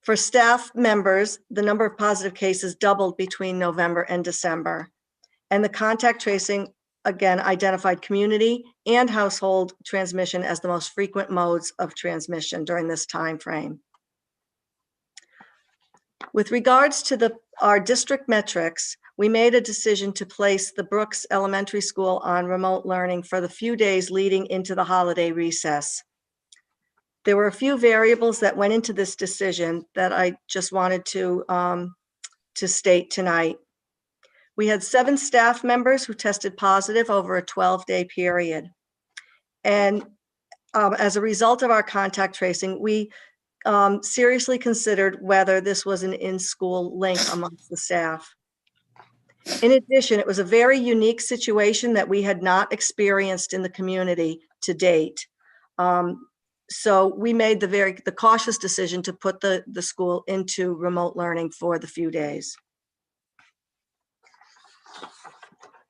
For staff members, the number of positive cases doubled between November and December. And the contact tracing, again, identified community and household transmission as the most frequent modes of transmission during this time frame. With regards to our district metrics, we made a decision to place the Brooks Elementary School on remote learning for the few days leading into the holiday recess. There were a few variables that went into this decision that I just wanted to state tonight. We had 7 staff members who tested positive over a 12-day period. And as a result of our contact tracing, we seriously considered whether this was an in-school link amongst the staff. In addition, it was a very unique situation that we had not experienced in the community to date. So we made the cautious decision to put the school into remote learning for the few days.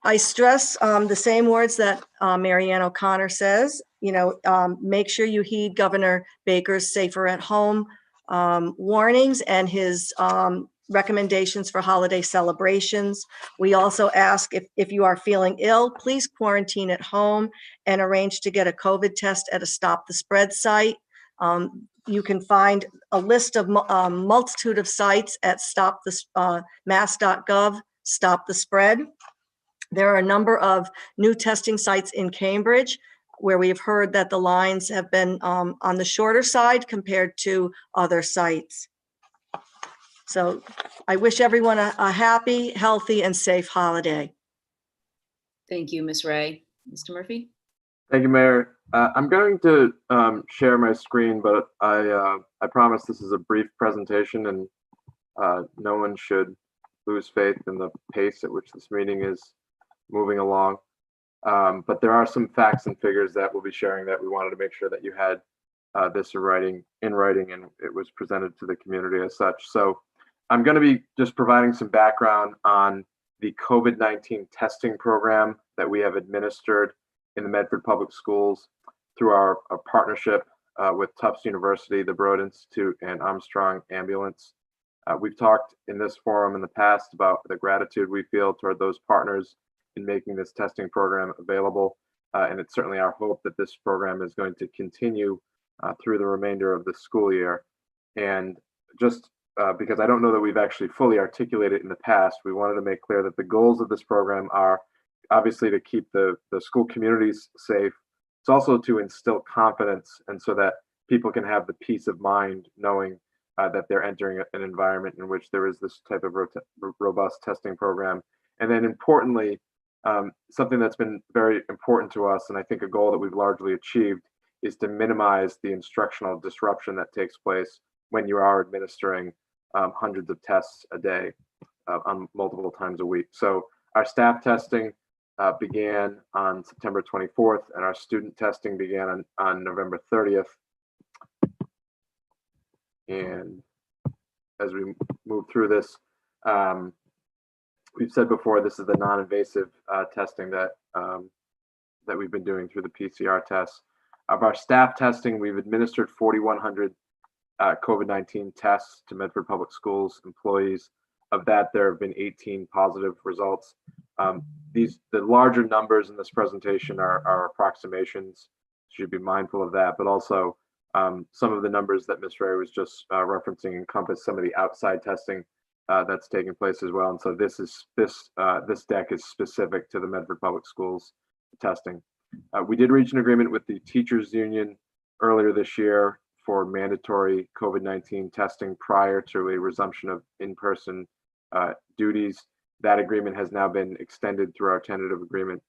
I stress the same words that Marianne O'Connor says, make sure you heed Governor Baker's safer at home warnings and his recommendations for holiday celebrations. We also ask if you are feeling ill, please quarantine at home and arrange to get a COVID test at a Stop the Spread site. You can find a list of multitude of sites at mass.gov, Stop the Spread. There are a number of new testing sites in Cambridge where we have heard that the lines have been on the shorter side compared to other sites. So I wish everyone a happy, healthy, and safe holiday. Thank you, Ms. Ray. Mr. Murphy? Thank you, Mayor. I'm going to share my screen, but I promise this is a brief presentation and no one should lose faith in the pace at which this meeting is moving along. But there are some facts and figures that we'll be sharing that we wanted to make sure that you had this in writing, and it was presented to the community as such. So I'm going to be just providing some background on the COVID-19 testing program that we have administered in the Medford Public Schools through our partnership with Tufts University, the Broad Institute, and Armstrong Ambulance. We've talked in this forum in the past about the gratitude we feel toward those partners in making this testing program available. and it's certainly our hope that this program is going to continue through the remainder of the school year. And just because I don't know that we've actually fully articulated in the past, we wanted to make clear that the goals of this program are obviously to keep the school communities safe. It's also to instill confidence, and so that people can have the peace of mind knowing that they're entering an environment in which there is this type of robust testing program. And then importantly, something that's been very important to us, and I think a goal that we've largely achieved, is to minimize the instructional disruption that takes place when you are administering hundreds of tests a day on multiple times a week. So our staff testing began on September 24th, and our student testing began on November 30th. And as we move through this, we've said before, this is the non-invasive testing that that we've been doing through the PCR tests. Of our staff testing, we've administered 4,100 COVID-19 tests to Medford Public Schools employees. Of that, there have been 18 positive results. The larger numbers in this presentation are approximations. Should be mindful of that, but also some of the numbers that Ms. Ray was just referencing encompass some of the outside testing that's taking place as well. And so this deck is specific to the Medford Public Schools testing. We did reach an agreement with the teachers union earlier this year for mandatory COVID-19 testing prior to a resumption of in-person duties. That agreement has now been extended through our tentative agreement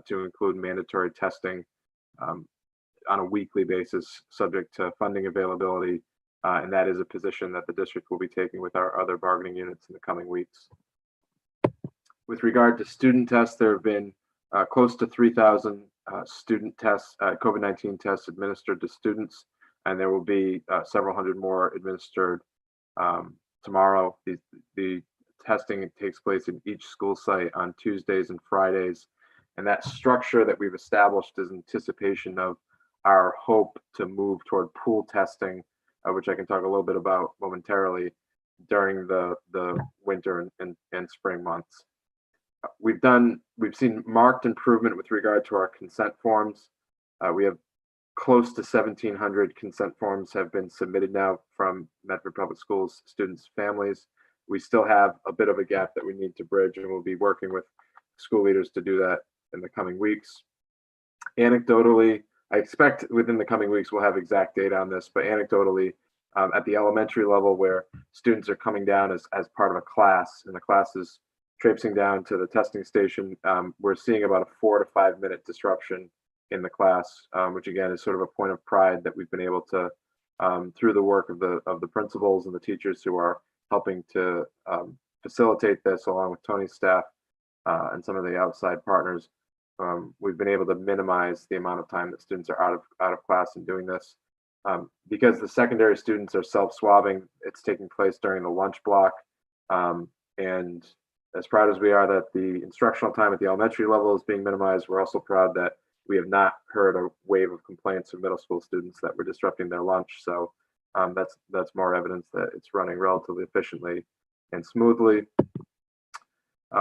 to include mandatory testing on a weekly basis, subject to funding availability. And that is a position that the district will be taking with our other bargaining units in the coming weeks. With regard to student tests, there have been close to 3,000 student tests, COVID-19 tests administered to students, and there will be several hundred more administered tomorrow. The testing takes place in each school site on Tuesdays and Fridays, and that structure that we've established is anticipation of our hope to move toward pool testing, which I can talk a little bit about momentarily, during the winter and spring months. We've seen marked improvement with regard to our consent forms. We have close to 1,700 consent forms have been submitted now from Medford Public Schools students' families. We still have a bit of a gap that we need to bridge, and we'll be working with school leaders to do that in the coming weeks. Anecdotally, I expect within the coming weeks we'll have exact data on this, but anecdotally, at the elementary level where students are coming down as part of a class, and the class is traipsing down to the testing station, we're seeing about a 4 to 5 minute disruption in the class, which again is sort of a point of pride that we've been able to, through the work of the principals and the teachers who are helping to facilitate this, along with Tony's staff and some of the outside partners. We've been able to minimize the amount of time that students are out of class and doing this. Because the secondary students are self-swabbing, it's taking place during the lunch block. And as proud as we are that the instructional time at the elementary level is being minimized, we're also proud that we have not heard a wave of complaints from middle school students that we're disrupting their lunch. So that's more evidence that it's running relatively efficiently and smoothly.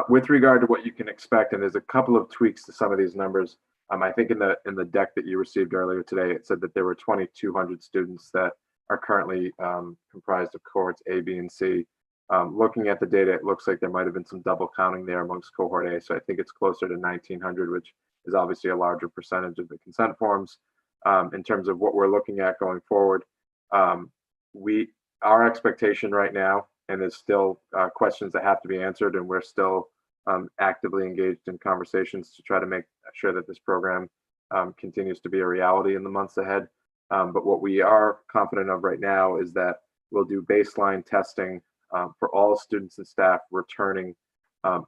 With regard to what you can expect, and there's a couple of tweaks to some of these numbers. I think in the deck that you received earlier today, it said that there were 2,200 students that are currently comprised of cohorts A, B, and C. Looking at the data, it looks like there might have been some double counting there amongst cohort A. So I think it's closer to 1,900, which is obviously a larger percentage of the consent forms. In terms of what we're looking at going forward, our expectation right now, and there's still questions that have to be answered, and we're still actively engaged in conversations to try to make sure that this program continues to be a reality in the months ahead. But what we are confident of right now is that we'll do baseline testing for all students and staff returning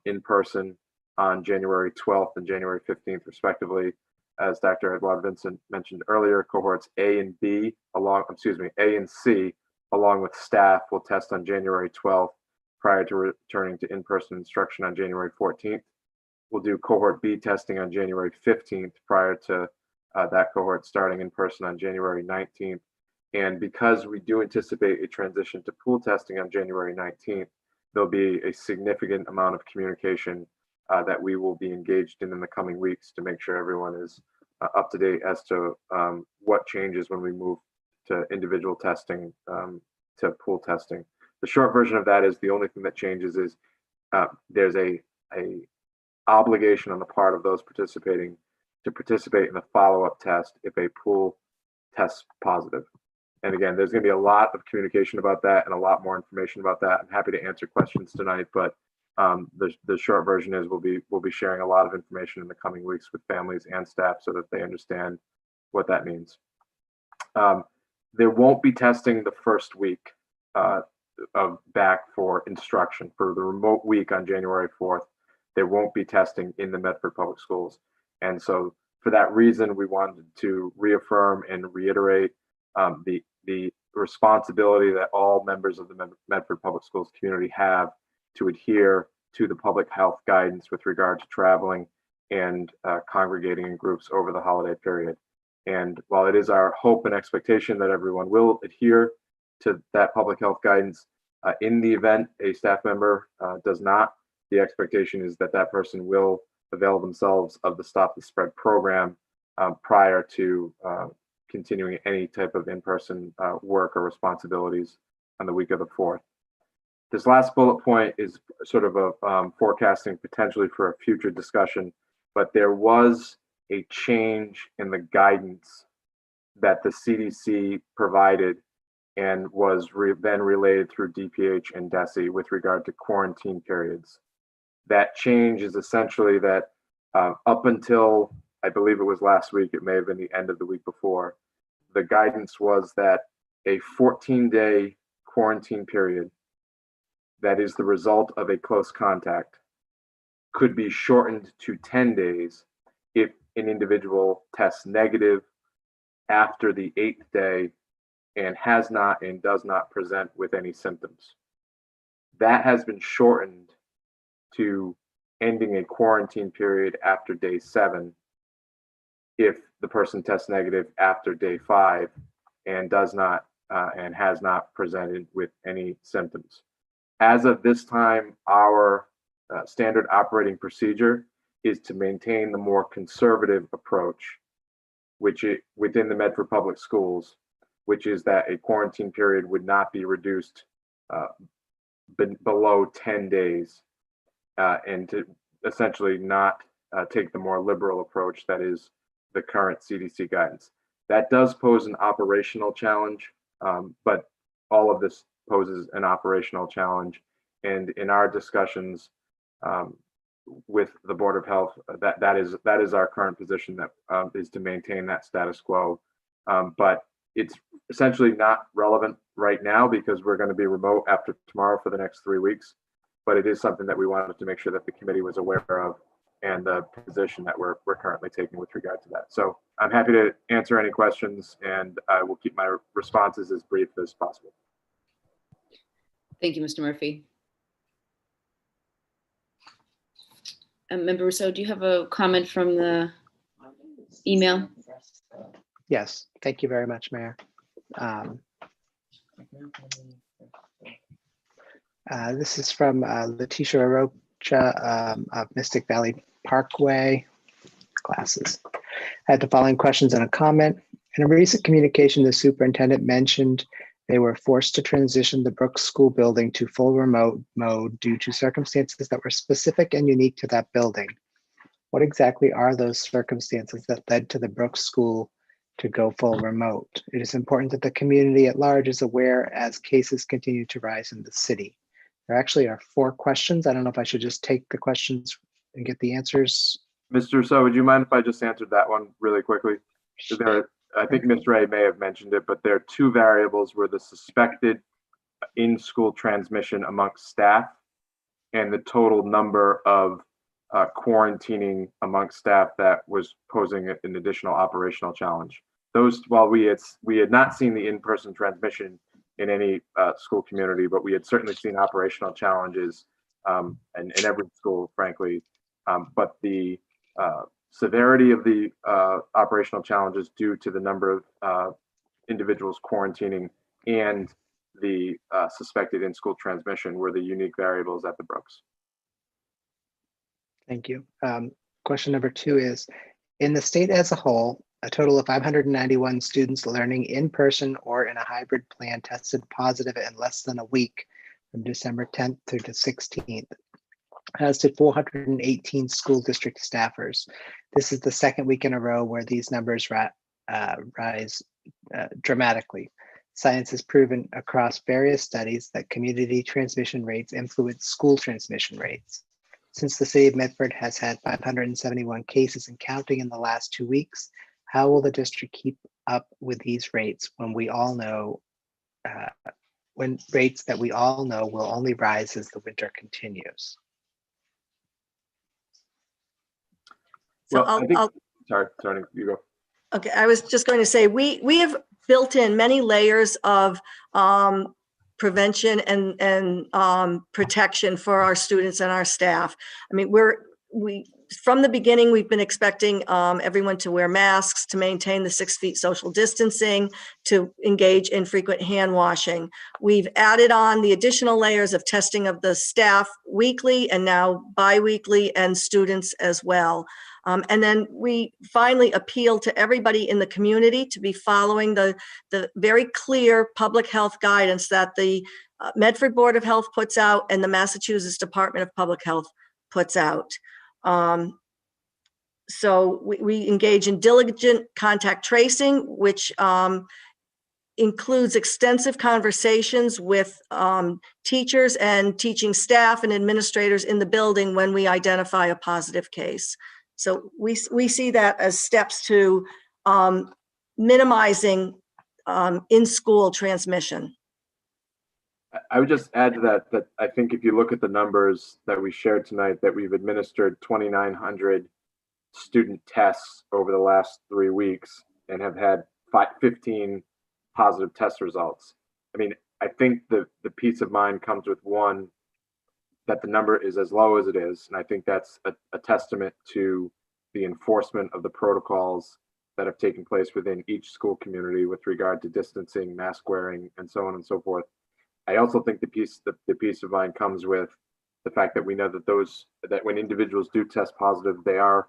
in person on January 12th and January 15th, respectively. As Dr. Edouard Vincent mentioned earlier, cohorts A and C, along with staff, will test on January 12th prior to returning to in-person instruction on January 14th. We'll do cohort B testing on January 15th prior to that cohort starting in person on January 19th. And because we do anticipate a transition to pool testing on January 19th, there'll be a significant amount of communication that we will be engaged in the coming weeks to make sure everyone is up to date as to what changes when we move to individual testing to pool testing. The short version of that is the only thing that changes is there's a obligation on the part of those participating to participate in the follow-up test if a pool tests positive. And again, there's going to be a lot of communication about that and a lot more information about that. I'm happy to answer questions tonight, but the short version is we'll be sharing a lot of information in the coming weeks with families and staff so that they understand what that means. There won't be testing the first week of back for instruction. For the remote week on January 4th, there won't be testing in the Medford Public Schools. And so for that reason, we wanted to reaffirm and reiterate the responsibility that all members of the Medford Public Schools community have to adhere to the public health guidance with regard to traveling and congregating in groups over the holiday period. And while it is our hope and expectation that everyone will adhere to that public health guidance, in the event a staff member does not, the expectation is that that person will avail themselves of the Stop the Spread program prior to continuing any type of in-person work or responsibilities on the week of the 4th. This last bullet point is sort of a forecasting potentially for a future discussion, but there was a change in the guidance that the CDC provided and was then relayed through DPH and DESE with regard to quarantine periods. That change is essentially that up until, I believe it was last week, it may have been the end of the week before, the guidance was that a 14-day quarantine period that is the result of a close contact could be shortened to 10 days if an individual tests negative after the 8th day and has not and does not present with any symptoms. That has been shortened to ending a quarantine period after day 7 if the person tests negative after day 5 and does not and has not presented with any symptoms. As of this time, our standard operating procedure is to maintain the more conservative approach, within the Medford Public Schools, which is that a quarantine period would not be reduced below 10 days and to essentially not take the more liberal approach that is the current CDC guidance. That does pose an operational challenge, but all of this poses an operational challenge. And in our discussions with the Board of Health, that is our current position, that is to maintain that status quo. But it's essentially not relevant right now because we're going to be remote after tomorrow for the next 3 weeks. But it is something that we wanted to make sure that the committee was aware of and the position that we're currently taking with regard to that. So I'm happy to answer any questions, and I will keep my responses as brief as possible. Thank you, Mr. Murphy. Member Rousseau, do you have a comment from the email? Yes, thank you very much, Mayor. This is from Letitia Arocha of Mystic Valley Parkway classes. I had the following questions and a comment. In a recent communication, the superintendent mentioned they were forced to transition the Brooks School building to full remote mode due to circumstances that were specific and unique to that building. What exactly are those circumstances that led to the Brooks School to go full remote? It is important that the community at large is aware as cases continue to rise in the city. There actually are 4 questions. I don't know if I should just take the questions and get the answers. Mr. Rousseau, would you mind if I just answered that one really quickly? I think Ms. Ray may have mentioned it, but there are 2 variables where the suspected in-school transmission amongst staff and the total number of quarantining amongst staff that was posing an additional operational challenge. Those, while we had not seen the in-person transmission in any school community, but we had certainly seen operational challenges in every school, frankly. But the severity of the operational challenges due to the number of individuals quarantining and the suspected in-school transmission were the unique variables at the Brooks. Thank you. Question number 2 is, In the state as a whole, a total of 591 students learning in person or in a hybrid plan tested positive in less than a week from December 10th through the 16th, as did 418 school district staffers. This is the second week in a row where these numbers rise dramatically. Science has proven across various studies that community transmission rates influence school transmission rates. Since the city of Medford has had 571 cases and counting in the last 2 weeks, how will the district keep up with these rates when we all know, when rates that we all know will only rise as the winter continues? So Well, I think, sorry, Tony, you go. Okay, I was just going to say, we have built in many layers of prevention and protection for our students and our staff. I mean, from the beginning, we've been expecting everyone to wear masks, to maintain the 6 feet social distancing, to engage in frequent hand washing. We've added on the additional layers of testing of the staff weekly and now bi-weekly, and students as well. And then we finally appeal to everybody in the community to be following the very clear public health guidance that the Medford Board of Health puts out and the Massachusetts Department of Public Health puts out. So we engage in diligent contact tracing, which includes extensive conversations with teachers and teaching staff and administrators in the building when we identify a positive case. So we see that as steps to minimizing in-school transmission. I would just add to that I think if you look at the numbers that we shared tonight, that we've administered 2,900 student tests over the last 3 weeks and have had 15 positive test results. I mean, I think the peace of mind comes with, one, that the number is as low as it is. And I think that's a testament to the enforcement of the protocols that have taken place within each school community with regard to distancing, mask wearing, and so on and so forth. I also think the peace of mind comes with the fact that we know that when individuals do test positive, they are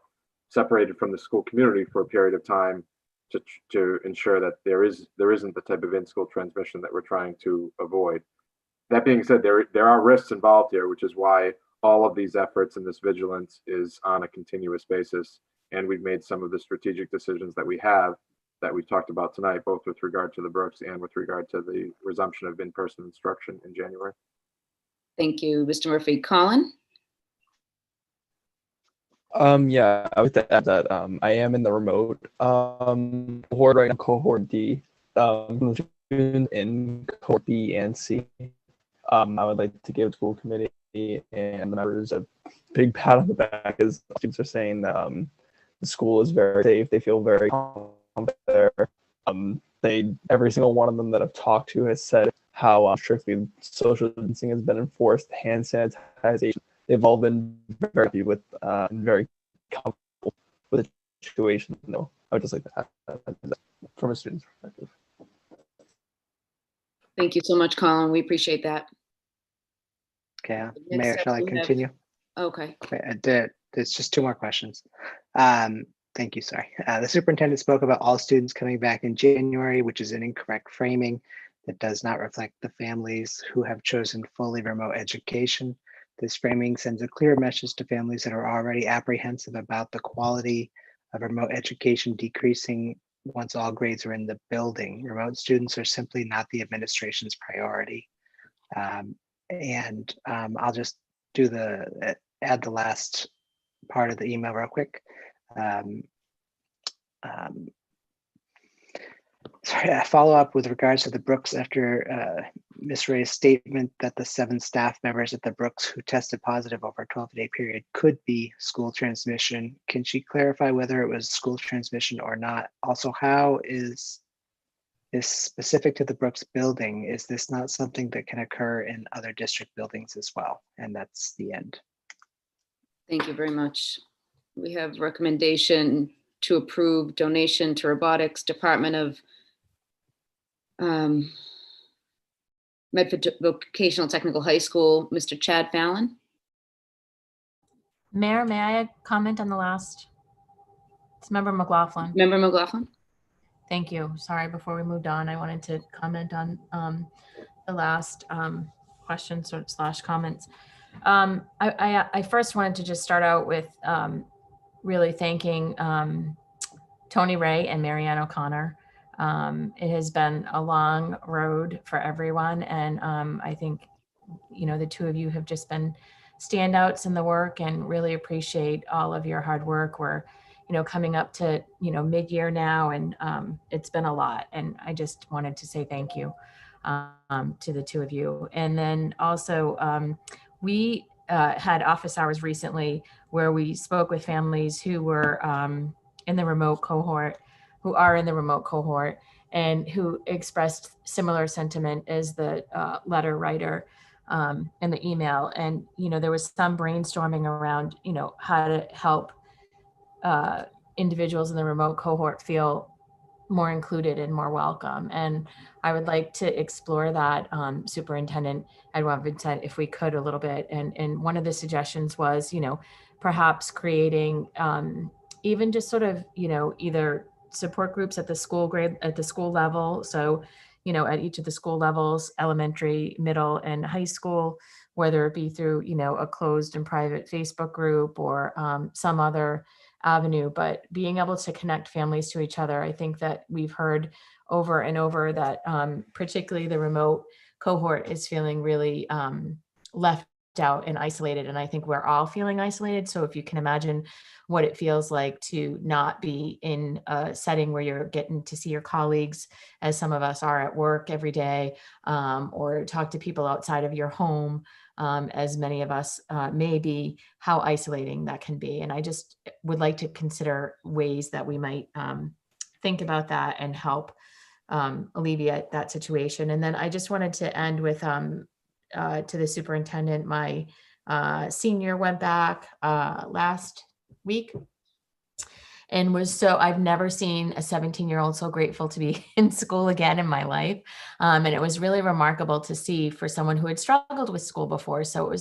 separated from the school community for a period of time to ensure that there isn't the type of in-school transmission that we're trying to avoid. That being said, there are risks involved here, which is why all of these efforts and this vigilance is on a continuous basis. And we've made some of the strategic decisions that we've talked about tonight, both with regard to the Brooks and with regard to the resumption of in-person instruction in January. Thank you, Mr. Murphy. Colin? Yeah, I would add that I am in the remote cohort right now, cohort D. In cohort B and C. I would like to give the school committee and the members a big pat on the back, as students are saying that the school is very safe. They feel very confident there. Every single one of them that I've talked to has said how strictly social distancing has been enforced, hand sanitization. They've all been very happy with and very comfortable with the situation. No, I would just like to add that from a student's perspective. Thank you so much, Colin. We appreciate that. Okay, Next Mayor, up, shall I we have- continue? Okay. There's just 2 more questions. Thank you, sorry. The superintendent spoke about all students coming back in January, which is an incorrect framing that does not reflect the families who have chosen fully remote education. This framing sends a clear message to families that are already apprehensive about the quality of remote education decreasing once all grades are in the building. Remote students are simply not the administration's priority. I'll just add the last part of the email real quick. Sorry, a follow up with regards to the Brooks after Ms. Ray's statement that the 7 staff members at the Brooks who tested positive over a 12-day period could be school transmission. Can she clarify whether it was school transmission or not? Also, how is this specific to the Brooks building? Is this not something that can occur in other district buildings as well? And that's the end. Thank you very much. We have recommendation to approve donation to robotics, Department of Medford Vocational Technical High School, Mr. Chad Fallon. Mayor, may I comment on the last Member McLaughlin. Member McLaughlin? Thank you. Sorry, before we moved on, I wanted to comment on the last questions / comments. I first wanted to just start out with really thanking Tony Ray and Marianne O'Connor. It has been a long road for everyone, and I think, you know, the two of you have just been standouts in the work, and really appreciate all of your hard work. We're, you know, coming up to, you know, mid-year now, and it's been a lot, and I just wanted to say thank you to the two of you. And then also we had office hours recently where we spoke with families who were in the remote cohort, who are in the remote cohort, and who expressed similar sentiment as the letter writer in the email. And, you know, there was some brainstorming around, you know, how to help individuals in the remote cohort feel more included and more welcome. And I would like to explore that, Superintendent Edouard Vincent, if we could, a little bit. And one of the suggestions was, you know, perhaps creating even just sort of, you know, either support groups at the school level. So, you know, at each of the school levels, elementary, middle, and high school, whether it be through, you know, a closed and private Facebook group or some other avenue, but being able to connect families to each other. I think that we've heard over and over that particularly the remote cohort is feeling really left out and isolated. And I think we're all feeling isolated. So if you can imagine what it feels like to not be in a setting where you're getting to see your colleagues, as some of us are at work every day, or talk to people outside of your home, as many of us may be, how isolating that can be. And I just would like to consider ways that we might think about that and help alleviate that situation. And then I just wanted to end with, to the superintendent, my senior went back last week and was so, I've never seen a 17-year-old so grateful to be in school again in my life. And it was really remarkable to see for someone who had struggled with school before. So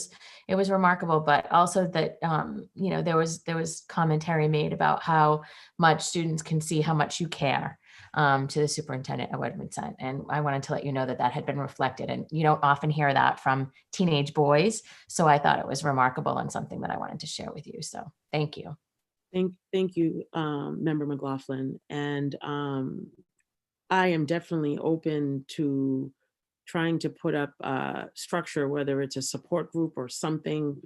it was remarkable, but also that, you know, there was commentary made about how much students can see how much you care, to the superintendent at Edmondson. And I wanted to let you know that that had been reflected, and you don't often hear that from teenage boys. So I thought it was remarkable and something that I wanted to share with you. So thank you. Thank you, Member McLaughlin. And I am definitely open to trying to put up a structure, whether it's a support group or something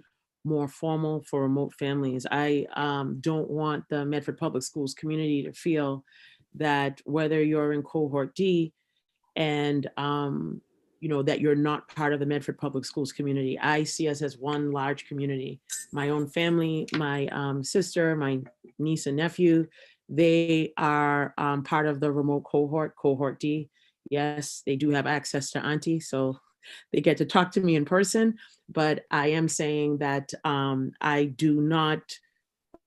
more formal for remote families. I don't want the Medford Public Schools community to feel that whether you're in cohort D and you know, that you're not part of the Medford Public Schools community. I see us as one large community. My own family, my sister, my niece and nephew, they are part of the remote cohort D. Yes, they do have access to Auntie, so they get to talk to me in person, but I am saying that I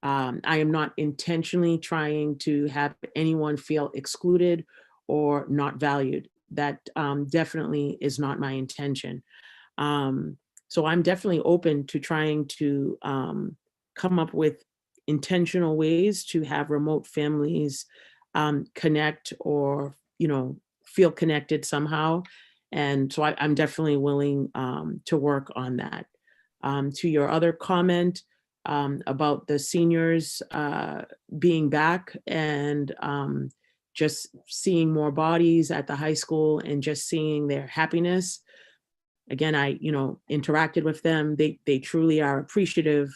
am not intentionally trying to have anyone feel excluded or not valued. That definitely is not my intention. So I'm definitely open to trying to come up with intentional ways to have remote families connect or, you know, feel connected somehow. And so I'm definitely willing to work on that. To your other comment about the seniors being back and just seeing more bodies at the high school and just seeing their happiness. Again, I, you know, interacted with them. They truly are appreciative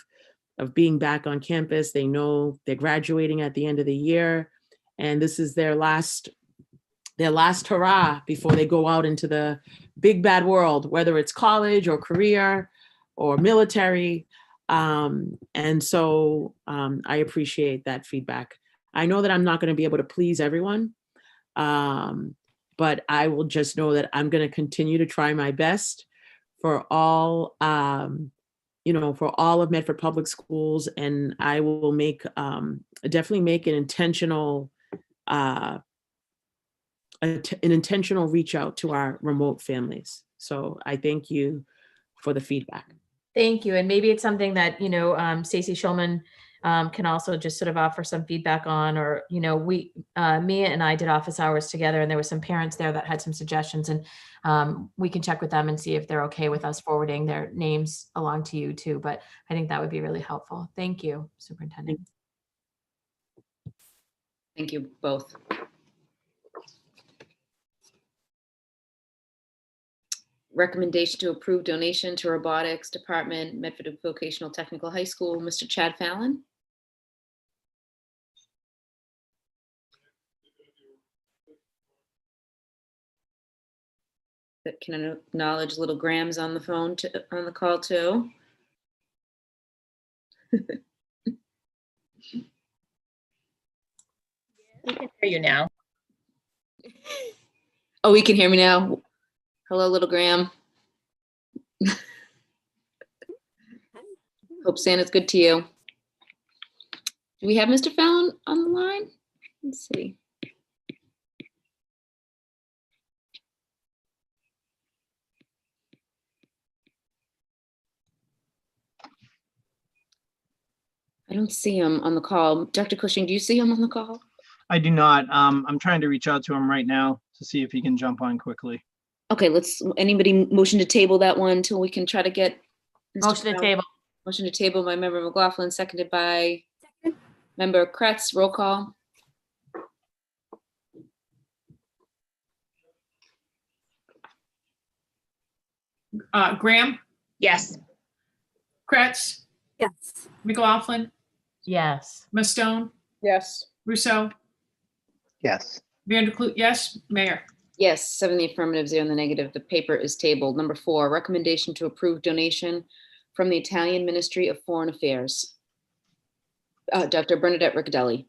of being back on campus. They know they're graduating at the end of the year, and this is their last hurrah before they go out into the big bad world, whether it's college or career or military. And so I appreciate that feedback. I know that I'm not going to be able to please everyone, but I will just know that I'm going to continue to try my best for all, you know, for all of Medford Public Schools, and I will make definitely make an intentional reach out to our remote families. So I thank you for the feedback. Thank you. And maybe it's something that, you know, Stacey Schulman can also just sort of offer some feedback on, or, you know, Mia and I did office hours together, and there were some parents there that had some suggestions, and we can check with them and see if they're okay with us forwarding their names along to you too. But I think that would be really helpful. Thank you, Superintendent. Thank you both. Recommendation to approve donation to robotics department, Medford Vocational Technical High School, Mr. Chad Fallon. That can acknowledge little Graham's on the phone on the call too. We can hear you now. Oh, we can hear me now. Hello, little Graham. Hope Santa's good to you. Do we have Mr. Fallon on the line? Let's see. I don't see him on the call. Dr. Cushing, do you see him on the call? I do not. I'm trying to reach out to him right now to see if he can jump on quickly. Okay, anybody motion to table that one until we can try to get. Motion to table. Motion to table by Member McLaughlin, seconded by Member Kretz. Roll call. Graham, Yes. Kretz, Yes. McLaughlin, Yes. Mustone, Yes. Rousseau, Yes. Vanderklut, yes. Mayor. Yes, 7 in the affirmative, 0 in the negative. The paper is tabled. Number 4, recommendation to approve donation from the Italian Ministry of Foreign Affairs. Dr. Bernadette Riccadelli.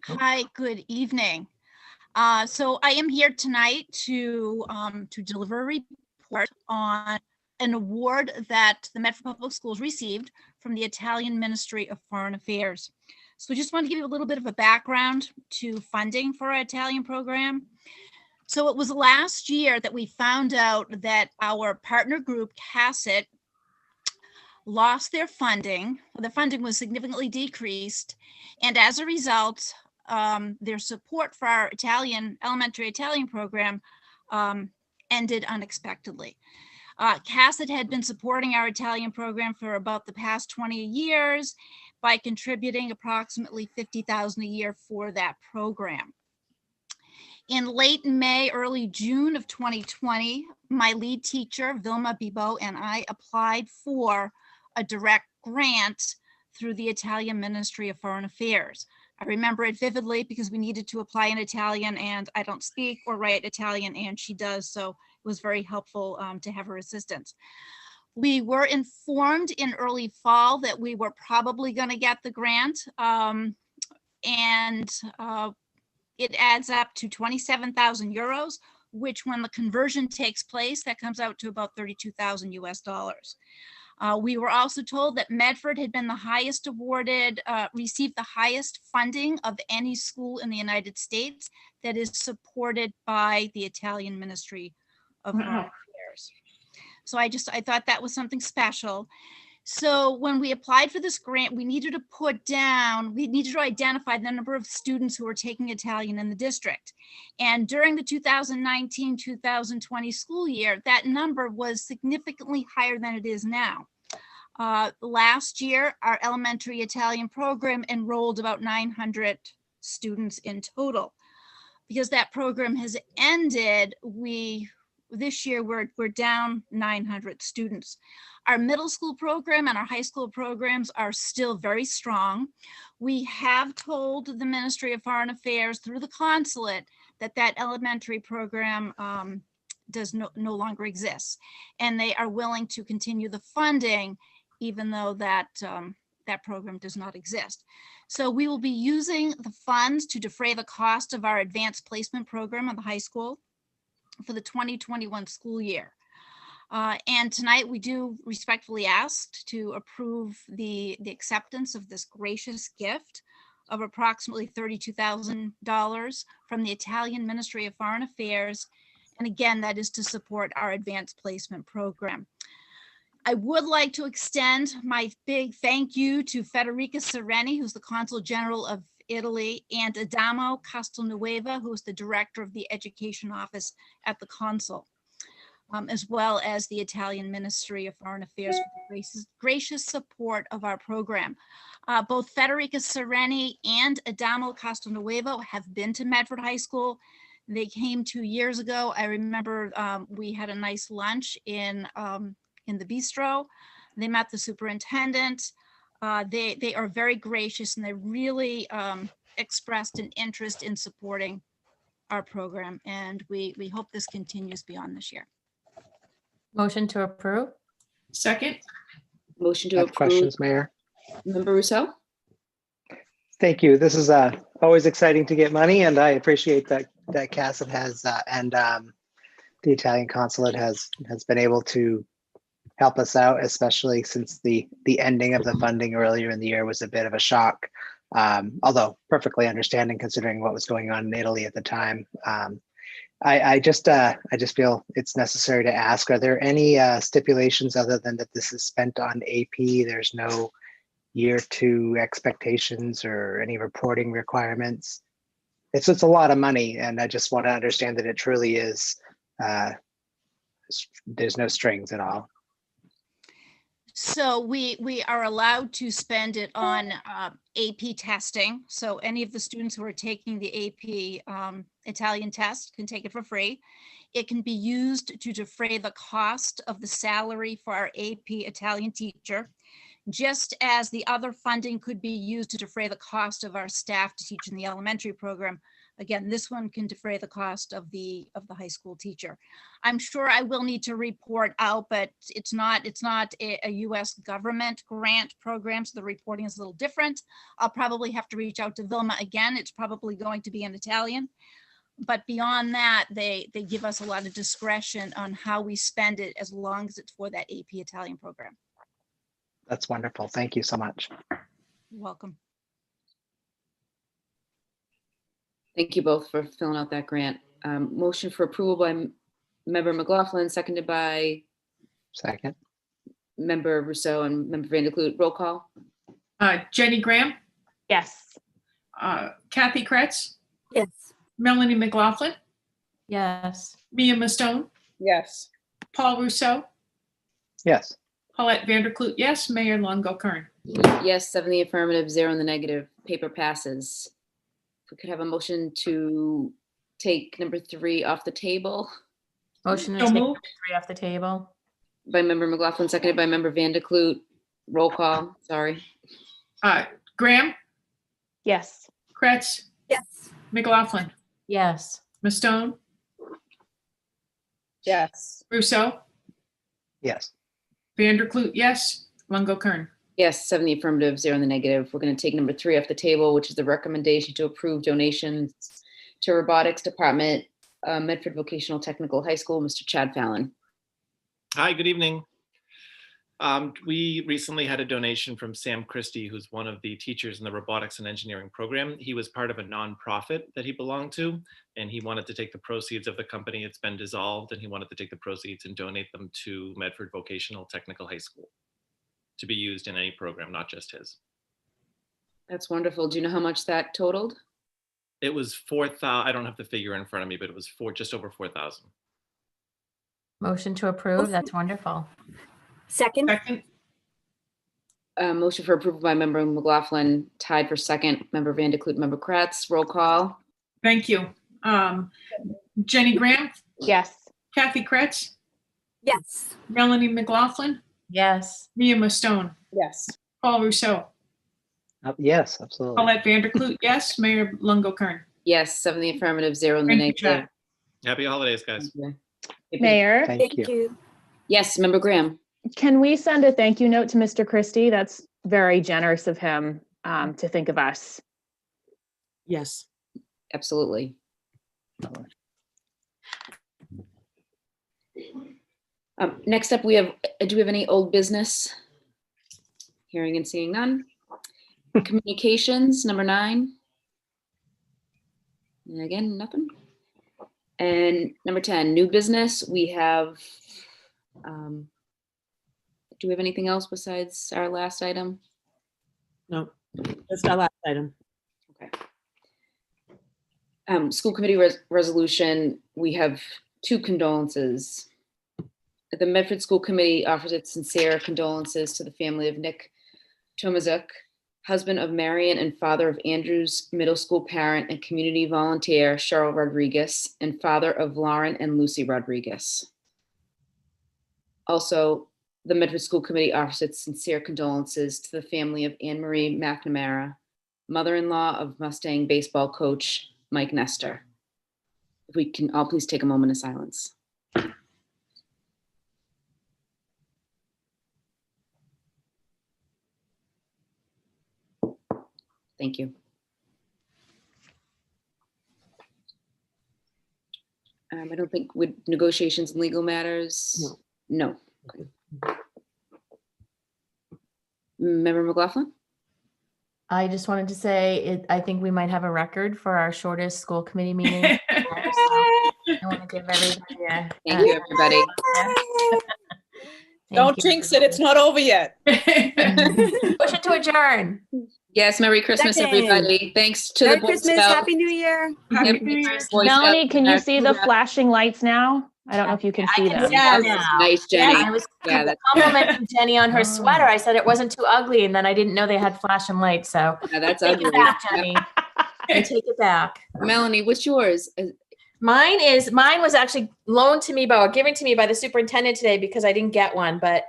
Hi, good evening. So I am here tonight to deliver a report on an award that the Medford Public Schools received from the Italian Ministry of Foreign Affairs. So I just want to give you a little bit of a background to funding for our Italian program. So it was last year that we found out that our partner group, CASET, lost their funding. The funding was significantly decreased. And as a result, their support for our elementary Italian program ended unexpectedly. CASET had been supporting our Italian program for about the past 20 years by contributing approximately $50,000 a year for that program. In late May, early June of 2020, my lead teacher, Vilma Bibo, and I applied for a direct grant through the Italian Ministry of Foreign Affairs. I remember it vividly because we needed to apply in Italian, and I don't speak or write Italian, and she does, so it was very helpful to have her assistance. We were informed in early fall that we were probably going to get the grant, and it adds up to 27,000 euros, which when the conversion takes place, that comes out to about 32,000 US dollars. We were also told that Medford had been the highest awarded, received the highest funding of any school in the United States that is supported by the Italian Ministry of Foreign Affairs. So I thought that was something special. So when we applied for this grant, we needed to identify the number of students who were taking Italian in the district. And during the 2019-2020 school year, that number was significantly higher than it is now. Last year, our elementary Italian program enrolled about 900 students in total. Because that program has ended, this year we're down 900 students. Our middle school program and our high school programs are still very strong. We have told the Ministry of Foreign Affairs through the consulate that elementary program does no longer exist, and they are willing to continue the funding even though that program does not exist. So we will be using the funds to defray the cost of our advanced placement program at the high school for the 2021 school year. And tonight we do respectfully ask to approve the acceptance of this gracious gift of approximately $32,000 from the Italian Ministry of Foreign Affairs And again, that is to support our advanced placement program. I would like to extend my big thank you to Federica Sereni, who's the Consul General of Italy, and Adamo Castelnuova, who is the Director of the Education Office at the Consul, as well as the Italian Ministry of Foreign Affairs for the gracious support of our program. Both Federica Sereni and Adamo Castelnuovo have been to Medford High School. They came 2 years ago. I remember we had a nice lunch in the bistro. They met the superintendent. They are very gracious, and they really expressed an interest in supporting our program. And we hope this continues beyond this year. Motion to approve? Second. Motion I to have approve. questions, Mayor. Member Rousseau? Thank you. This is always exciting to get money, and I appreciate that CASID has and the Italian consulate has been able to help us out, especially since the ending of the funding earlier in the year was a bit of a shock. Although perfectly understanding considering what was going on in Italy at the time. I just feel it's necessary to ask: are there any stipulations other than that this is spent on AP? There's no year 2 expectations or any reporting requirements. It's a lot of money, and I just want to understand that it truly is. There's no strings at all. So we are allowed to spend it on AP testing. So any of the students who are taking the AP Italian test can take it for free. It can be used to defray the cost of the salary for our AP Italian teacher, just as the other funding could be used to defray the cost of our staff to teach in the elementary program. Again, this one can defray the cost of the high school teacher. I'm sure I will need to report out, but it's not a US government grant program, so the reporting is a little different. I'll probably have to reach out to Vilma again. It's probably going to be in Italian. But beyond that, they give us a lot of discretion on how we spend it, as long as it's for that AP Italian program. That's wonderful. Thank you so much. You're welcome. Thank you both for filling out that grant. Motion for approval by Member McLaughlin, seconded by Second. Member Rousseau and Member Van der Kloot. Roll call. Jenny Graham, Yes. Kathy Kretz, Yes. Melanie McLaughlin, Yes. Mia Mastone, Yes. Paul Rousseau, Yes. Paulette Vanderklut, yes. Mayor Longo Kern. Yes, 7 in the affirmative, 0 in the negative. Paper passes. If we could have a motion to take number 3 off the table Motion to So take moved. number 3 off the table? by Member McLaughlin, seconded by Member Van der Kloot. Roll call. Sorry. Graham, Yes. Kretz, Yes. McLaughlin, Yes. Mastone, Yes. Rousseau, Yes. Vanderklut, yes. Longo Kern. Yes, 7 in the affirmative, 0 in the negative. We're going to take number 3 off the table, which is the recommendation to approve donations to robotics department, Medford Vocational Technical High School. Mr. Chad Fallon. Hi, good evening. We recently had a donation from Sam Christie, who's one of the teachers in the robotics and engineering program. He was part of a nonprofit that he belonged to, and he wanted to take the proceeds of the company. It's been dissolved, and he wanted to take the proceeds and donate them to Medford Vocational Technical High School to be used in any program, not just his. That's wonderful. Do you know how much that totaled? It was 4,000. I don't have the figure in front of me, but it was just over 4,000. Motion to approve? That's wonderful. Second. Second. Motion for approval by Member McLaughlin, tied for second. Member Van der Kloot, Member Kratz. Roll call. Thank you. Jenny Graham, Yes. Kathy Kretz, Yes. Melanie McLaughlin, Yes. Mia Mastone, Yes. Paul Rousseau, Yes, absolutely. Paulette Vanderklut, yes. Mayor Longo Kern. Yes, 7 in the affirmative, 0 in the Thank you, negative. Happy holidays, guys. Mayor, Thank you. Yes, Member Graham. can we send a thank you note to Mr. Christie? That's very generous of him to think of us. Yes. Absolutely. Next up, do we have any old business? Hearing and seeing none. Communications, number 9. And again, nothing. And number 10, new business. We have, do we have anything else besides our last item? No, that's our last item. Okay. School committee resolution, we have 2 condolences. The Medford School Committee offers its sincere condolences to the family of Nick Tomazuk, husband of Marion and father of Andrews Middle School parent and community volunteer Cheryl Rodriguez, and father of Lauren and Lucy Rodriguez. Also, the Medford School Committee offers its sincere condolences to the family of Anne Marie McNamara, mother-in-law of Mustang baseball coach Mike Nestor. If we can all please take a moment of silence. Thank you. I don't think with negotiations and legal matters. No. Okay. Member McLaughlin? I just wanted to say, I think we might have a record for our shortest school committee meeting. So I want to give everybody a Thank you, everybody. Don't jinx it. It's not over yet. Motion to adjourn. Yes, Merry Christmas, Second. everybody. Thanks to Merry the Boy Christmas, Scouts. Happy New Year. Happy New Year. Boy Melanie, Scouts can you and see the flashing lights now? I don't know if you can see them. Yes. Nice, Jenny. I was Yeah, that's complimenting Jenny on her sweater. I said it wasn't too ugly, and then I didn't know they had flashing lights. So yeah, that's take ugly. it back, Jenny. I take it back. Melanie, what's yours? Mine was actually loaned to me or given to me by the superintendent today because I didn't get one, but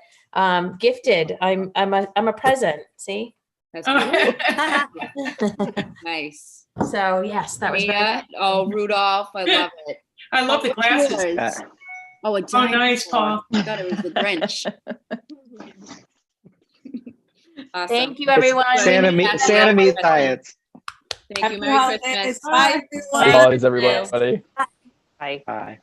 gifted. I'm a present. See? That's good. Nice. So yes, that was very Mia, oh, Rudolph, I love it. I love the What's glasses. yours? Oh, a Oh, nice, dinosaur. Paul. I thought it was the Grinch. Awesome. Thank you, everyone. Santa meat diets. Thank you. Merry Christmas. Bye, everyone. Happy holidays, everybody. Bye. Bye.